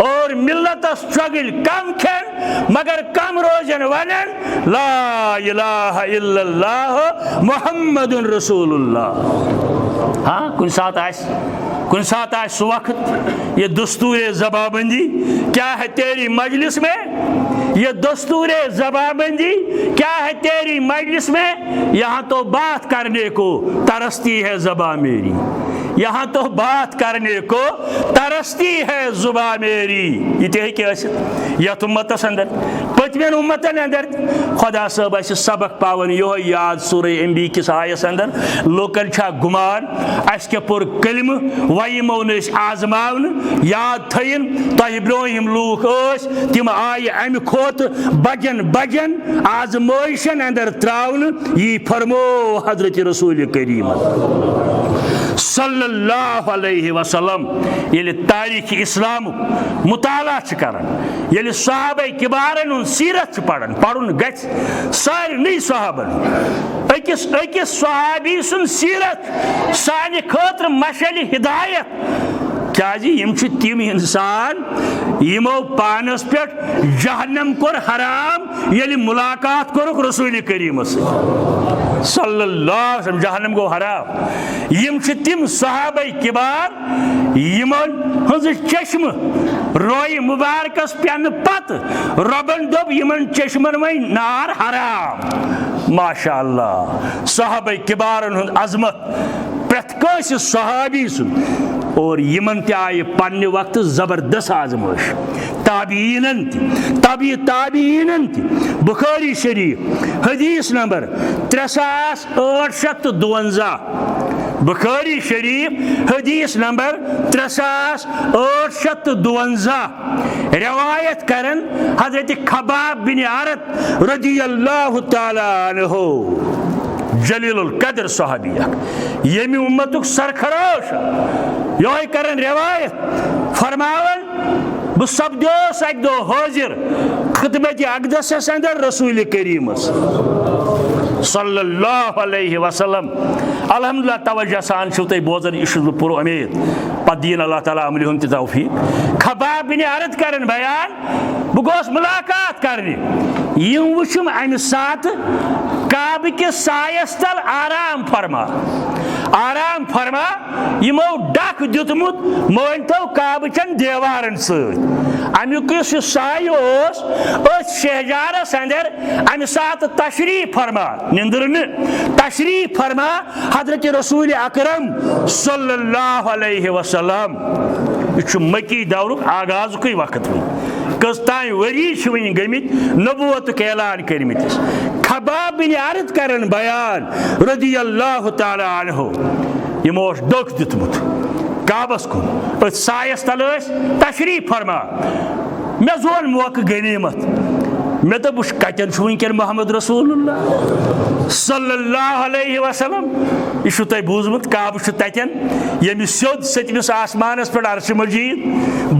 और मिल्लत स्ट्रगल कम खेन मगर कम रोजन वनन ला इलाहा इल्लल्लाह मुहम्मदुन रसूलुल्लाह। हाँ कुन साथ आए सु वक्त ये दस्तूर ज़बाबंदी क्या है तेरी मजलिस में, ये दस्तूर ज़बाबंदी क्या है तेरी मजलिस में। यहाँ तो बात करने को तरसती है ज़बां मेरी, यहाँ तो बात करने को तरसती है ज़ुबां मेरी। ये उम्मतस अंदर पतमें उम्मतन अंदर खुदा साहब अस सबक पावन यो याद सूरह अंबिया किस आयस अंदर लोकन छा गुमान अस के पुर कलम वयमो न आजमावन याद थयन तह ब्रोहिम लूख तिम आय अम खोत बजन बजन आजमाइशन अंदर त्रावन यी फरमो हजरत रसूल करीम सल्लल्लाहु अलैहि वसल्लम ये तारीख इस्लाम मुताला करान ये सहाबा किबारन उन सीरत पढ़न पढ़ुन गछ सारे सहाबन अकिस सहाबी सुन सीरत साने खतर मशल हिदायत क्या जी यम तिम इंसान यमो पानस पे जहन्नम कोर हराम ये मुलाकात कोरुक रसूल करीम सल्लल्लाहु अलैहि वसल्लम जहन्नम गो हराम। यम तिम सहाबा किबार यमन हज चश्म रोय मुबारकस पेन पत रबन दोब यमन चश्मन में नार हराम। माशाअल्लाह सहाबा किबारन हुंद अजमत प्रथ कस सहाबी सुन और यमन ते आय पन्ने वक्त जबरदस्त आजमाइश ताबीनन ताबीनन बुखारी शरीफ हदीस नंबर 3852 बुखारी शरीफ हदीस नंबर 3852 रवायत करन हजरत खबाब बिन अरत रदियल्लाहु ताला अन्हु जलीलुल कदर सहाबी यमी उम्मतुक सरखरोश यो करन रवायत फरमावन बह सपदोस अक दो हाजिर खिदमत अक़दस अंदर रसूल करीम सल्लल्लाहु अलैहि वसल्लम। अल्हम्दुलिल्लाह तवज्जो सान छो तुम बोजन यह पुर उम्मीद पे दीन अल्लाह ताला अमल हुंद तौफीक। खबाब बिन अरत करन बयान बह गोस मुलाकात करने यम वुचम अमि सात काब के सायस तल आराम फरमा यमो डक दुतमुत मोनतो काब चन देवारन समिक साय शहजारस अंदर अमि सात तशरीफ फरमा निंदर तशरीफ फरमा हजरत रसूल अकरम सल्लल्लाहु अलैहि वसल्लम। यह मक्की दौरुक आगाजुक वक्त कस तान वरी वन गमित नबूवत ऐलान करमित। खबाब बिन अरत करन बयान रदियल्लाहु ताला अन्हु यमो डोक दितमुत काबस कुन सायस तल तशरीफ फरमा मे जोन मौका गनीमत मे तो बुश कतन वनकन मोहम्मद रसूलुल्लाह सल्लल्लाहु अलैहि वसल्लम। यह तुम बूजमुत काब तन यम सोद सतमिस आसमानस पे अर्श मजीद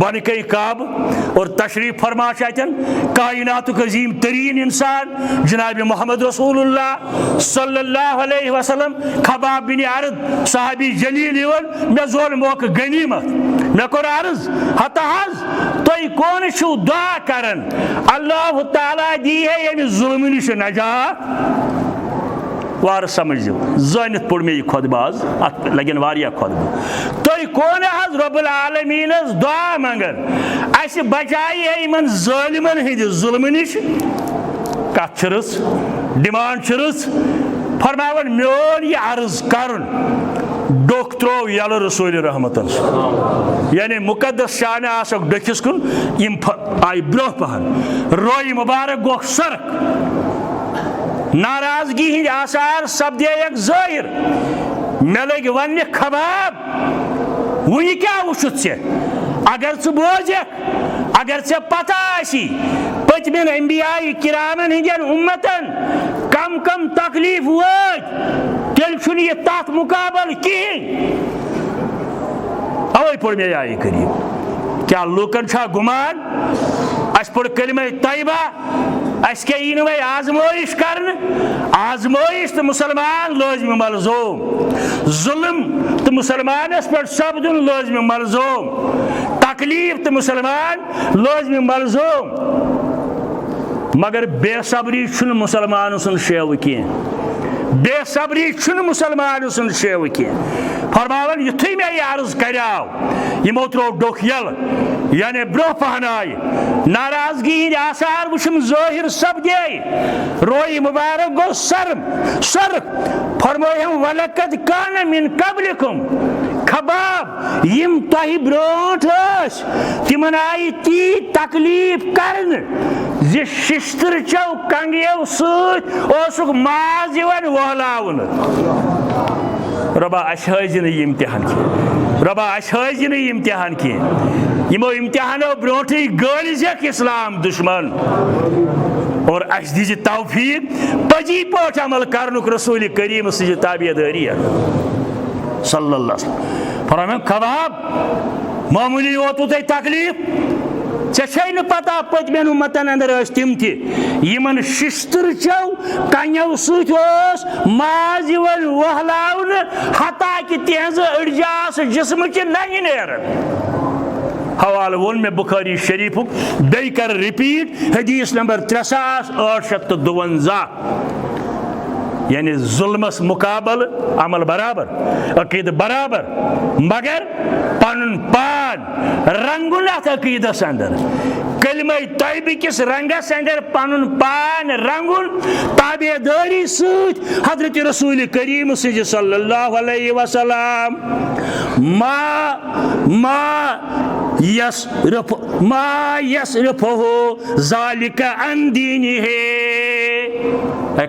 बन कई काब और तशरीफ फरमा अतन कायनातुक अजीम तरीन इंसान जनाब मोहम्मद रसूलुल्लाह सल्लल्लाहु अलैहि वसल्लम। खबाब बिन अरद सहाबी जलील मे जोन मौका गनीमत मे कोर अर्ज हतहज तुम कौन दुआ करन अल्लाह ताला दी है यम जुल्म निश नजात वार समझो जानित पुर मे खुदबाज अत लगन वारिया खुदब तुम कौन हज रब्बुल आलमीन दुआ मंगन अस बचाई है इन जालिमन हंद जुल्म निश कत डिमांड फरमावन मोन यह अर्ज करन डोक त्रो यल रसूल रहमतन यानी मुकद्दस शान आसक डकिस कुन यम आय ब्रोह पहन रोय मुबारक गो सरक नाराजगी हिंद आसार सपदे जाहिर मे लग वन खबाब वह क्या वुचुत से अगर च बोजक अगर से पता आसी पतमें अंबिया किरामन हिंदन उम्मतन कम कम तकलीफ वत तेल यह तथ मुकाबल कहें अवे पड़ मे आय करीब क्या लूकन छा गुमान अस पढ़ कलिमा तैयबा अस क्या यी वही आजमाइश कर आजमाइश तो मुसलमान लाजिम मलजूम जुल्म तो मुसलमानस पे सपदुन लाजिम मलजूम तकलीफ तो मुसलमान लाजिम मलजूम मगर बेसब्री छुन मुसलमान सुन शेव कह बेसब्री छुन मुसलमान सुन शेव कह फरमावन युथुई मे यह अर्ज कराव यमो त्रो डोख यल यानी ब्रोह पहन आय नाराजगी हिंद आसार वुशम ज़ाहिर सपदे रोई मुबारक गो सर फरमायम वलकद कान मिन कबलिकुम खबाब यम तह ब्रोट तिमन आई ती तकलीफ करन जे शिस्तर चौ कंगेव सुक माज यवन वहलावन रबा अस हजन इम्तिहान की रबा अस हजन इम्तिहान की यमो इम्तिहानो ब्रोठे गलिजक इस्लाम दुश्मन और अस दीजिए तौफीक पजी पोट अमल करनुक रसूल करीम सज ताबेदारी सल्लल्लाहु फरमाया खबाब मामूली वोतु तै तकलीफ ऐ पता पतमेन उम्मतन अंदर तिम तमन शिस्तर चौ कन्यो सज माज वहलावन हता कि तिहज अड़जास जिस्म नंग नेरन हवाल वोन में बुखारी शरीफुक बे कर रिपीट हदीस नंबर 3852 यानी जुल्मस मुकाबल अमल बराबर अकीद बराबर मगर पन पान रंगुन अत अकीदस अंदर कलिमा तैयबा किस रंगस अंदर पन पान रंगुन ताबेदारी सत हजरत रसूल करीम सल्लल्लाहु अलैहि वसल्लम मा यसरफहु ज़ालिका अन दीनिहि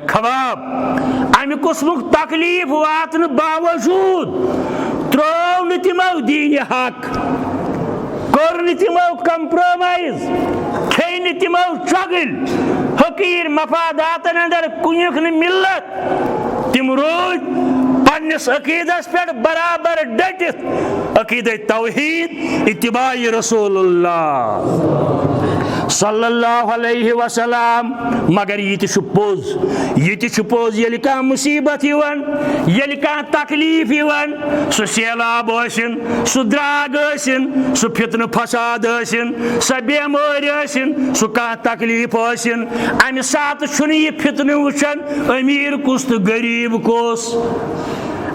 खबाब अमि कुसमुक तकलीफ वातन बावजूद त्रोव न तिमो दीन हक कर न तिमो कंप्रोमाइज खे न तिमो चगल हकीर मफादातन अंदर कुनुक न मिल्लत तिम रोज पन्निस अकीदस पे बराबर डटित अकीद तौहीद इत्तिबाई रसूलुल्लाह सल्लल्लाहु अलैहि वसल्लम मगर ये पोज ये कह मुसीबत ये कह तकलीफ सह सैलाब सह द्राग सह फितन फसाद सह बेमार सह कह तकलीफ अमि सात यह फितन वुचान अमीर कुस तो गरीब कुस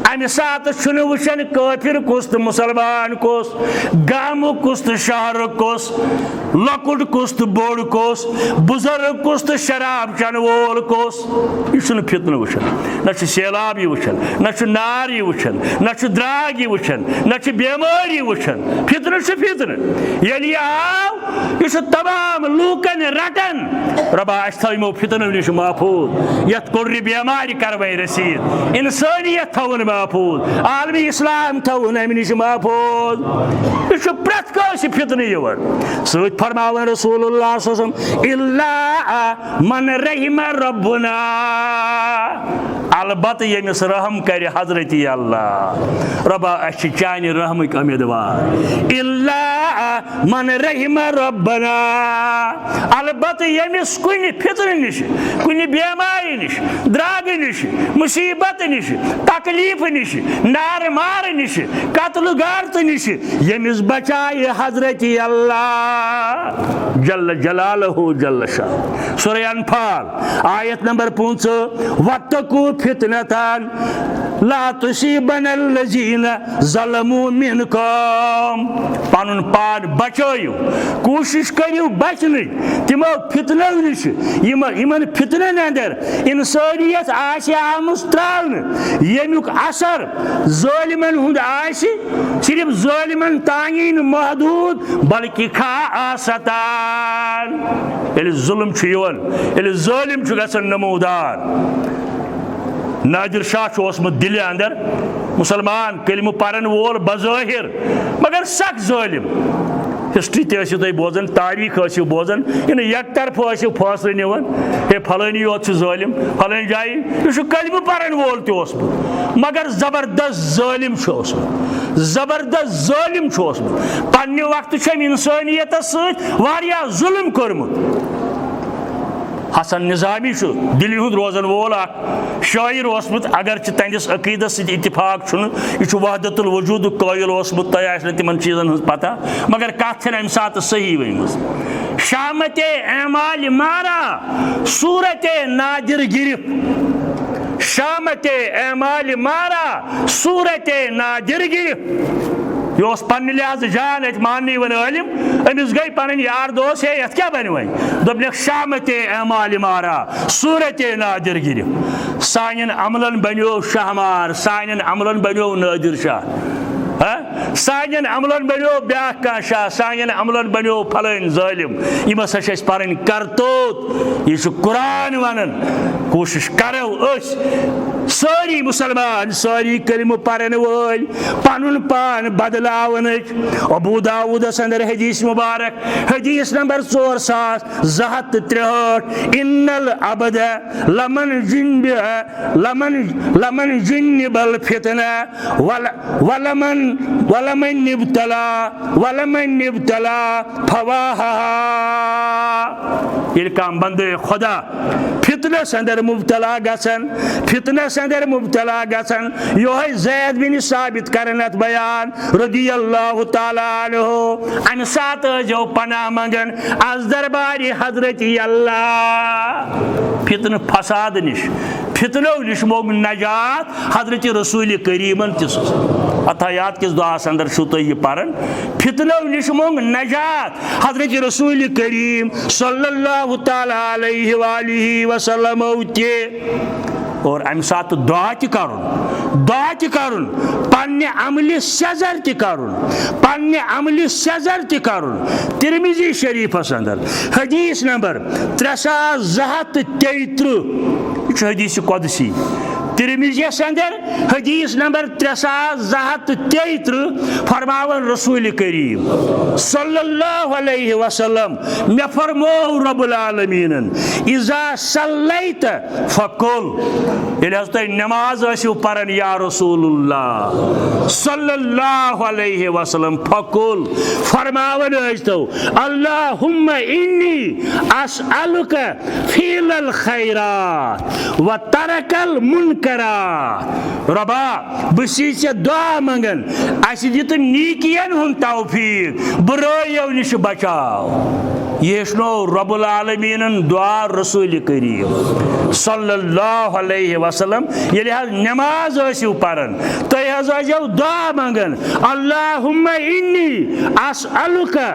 अमि सात वुचान काफिर कुस तो मुसलमान कुस गाम कुस तो शहर कुस लकुट कुस तो बोड़ कुस बुजुर्ग कुस तो शराब चन वोल कुस यह फितन वुचान न सैलाब वुचान न नार वुचान न द्राग वुचान न बेमारी वुचान फितन ये आव यह तमाम लूकन रटन रबा अस थो फितन नश महफूज यथ कुर्र बेमारी करवे रसीद इंसानियत थवन महफूज आलमी इस्लाम थवन अमि नश महफूज यह प्रत कस फितन सत फरमावन रसूलुल्लाह सल्लल्लाहु अलैहि वसल्लम इल्ला मन रहिम रब्बुना अलबत यमिस रहम कर हजरत अल्लाह रबा अस चान रहमक उम्मीदवार इल्ला मन रहिम रब्बना अलबत यमिस कुन फितन निश कुन बेमारी निश द्राग निश मुसीबत निश तकलीफ निश नार मार निश कत्ल गारत निश यमिस बचाए हजरत अल्लाह जल्ल जलालहु जल्ल शाह सूरह अनफाल आयत नंबर 5 वत्तकू फितनतन ला तुसीबनल्लज़ीना ज़लमू मिनकुम पनुन पान बचायु कोशिश करियो बचने तिमो फितनो निश यमन फितनन अंदर इंसानियत आशे आमुस त्रावन यमुक असर जालिमन हुंद आशे सिर्फ जालिमन तांगी महदूद बल्कि खा आसतान एल जुल्म छु यवन एल जालिम छु गसन नमूदार नादिर शाह दिल अंदर मुसलमान कलिम परन वोल बज़ाहिर मगर सख जालिम हिस्ट्री तुम बोजान तारीख बोजान इन एक तरफ फैसले निवान हे फलानी योत जालिम फलानी जाए यह कलिम परन वोल तह मगर जबरदस्त जालिम जबरदस्त ज़ालिम पन्ने वक्त इंसानियत वारिया जुल्म कोरमुत। हसन निज़ामी दिल्ली हुंद रोजन वोल शायर ओसमुत अगर तहदिस अकीदस इत्तिफाक यह वहदतुल वजूद कायल ओसमुत तह तिमन चीज़न हज पता मगर कत अम सात सही वन शामत एमाल मारा सूरत नादिर गिरफ शामत एमाल मारा सूरत नादिर गिरफ यह पन्ने लिहाज जान मानने वन आलिम अमिस गई पन यार दोस्त है ये क्या बन वन दोपन शामत एमाल मारा सूरत नादिर गिरफ सान अमलन बनो शाहमार सान अमलन बनो नादिर शाह सान अमलन बनो ब्या कह शाह सान अमलन बनो फलन ज़ालिम यम हसा पर करतूत यह कुरान वनान कोशिश करो सारी मुसलमान सारी कलिम परन वल पनुन पान बदलावन अबू दाऊदस अंदर हदीस मुबारक हदीस नंबर 4263 इन्नल अबद लमन जिन्न बल फितना वलमन निब्तला फवाहा ये काम बंदे खुदा फितनस अंदर मुब्तला गसन फितनस अंदर मुब्तला गसन योह ज़ैद बिन साबित करन बयान रदियल्लाहु तआला अन्हु अन सात जो पनाह मंगन आज दरबार हजरत अल्लाह फितन फसाद निश फितनो निश मोग नजात हजरत रसूल करीमन तिस अतायात किस दुआस अंदर शुतो यह परन फितनो निश मोग नजात हजरत रसूल करीम सल्लल्लाहु तआला अलैहि वालिहि वसल्लम और अम सात दुआ करुन पन्ने अमल सजर करुन तिरमिजी शरीफस अंदर हदीस नंबर 3233 हदीस कुदसी तिरमिज़ियस अंदर हदीस नंबर 3233 फरमावन रसूल करीम सल्लल्लाहु अलैहि वसल्लम मे फरमो रब्बुल आलमीन इज़ा सल्लैत फकुल यदि तुम नमाज आसियो परन या रसूलुल्लाह सल्लल्लाहु अलैहि वसल्लम फकुल फरमावन आस्तो अल्लाहुम्मा इन्नी अस्अलुका फीलल खैरात व तरकल मुनकर रबा बसीच दुआ मंगन दित नीकियन हुन तौफीक बुराइयों निश बचाव ये रब्बुल आलमीन दुआ रसूल करीम सल्लल्लाहु अलैहि वसल्लम ये नमाज आसियो परन तुम आसियो दुआ मंगन अल्लाहुम्मा इन्नी अस्अलुका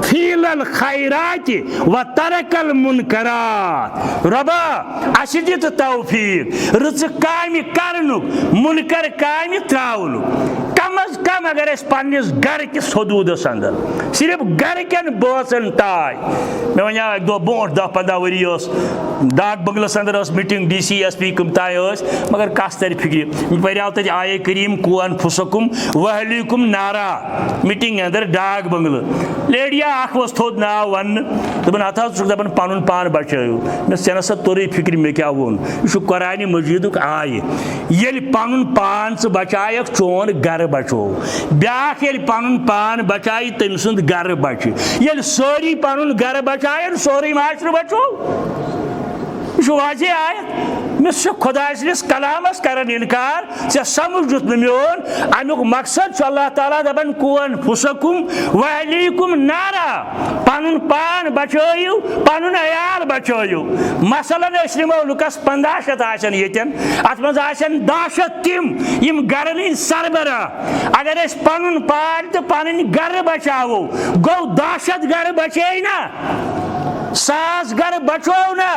फीलल खैरात व तरकल मुनकरात रबा दित तौफीक रच कामि करनुक मुनकर कामि त्रावनुक कम अज कम अगर पन्निस घर किस हदूदस अंदर सिर्फ घर कन बचन ताय मे वन एक दो बोट 10-15 वरी डाक बंगलस अंदर मीटिंग DCSP कम ताय मगर कस तर फिक्र पर्याव तक आये करीम कुआन फुसकुम वहलिकुम नारा मीटिंग अंदर डाक बंगल लेडिया अख थोद नाव वन दपन अत दपन पन पान बचायो मे नसा तोर फिक्र मे क्या वोन यह कुरान मजीदुक आय ये पन पान बचायक चोन घर बचो ब्याख ये पन पान बचाई तम सुंद घर बच ये सारी पन घर बचायन सोरी माशर बचो यह वाजे आयत मे खुदा कलामस कर इनकार ऐ समझ दुत मोन अमुक मकसद अल्लाह ताला दपन कुन फुसकुम वहलीकुम नारा पन पान बचो पन अयाल बचो मसलन निमो लुकस 1500 येन अत मज 10 तिम घर सरबरा अगर पन पान तो पन घर बचावो गो 10 घर बचे ना 100 घर बचो ना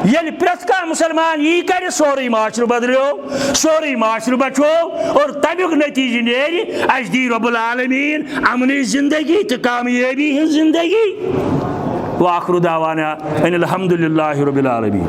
ये प्रत कह मुसलमान यी कर सोरी माशर बदलो सोरी माशर बचो और तमुक नतीज नेरी अस दी रब्बुल आलमीन अमनी जिंदगी तो कामयाबी जिंदगी व आखिर दावाना अनिल हम्दुलिल्लाहि रब्बिल आलमीन।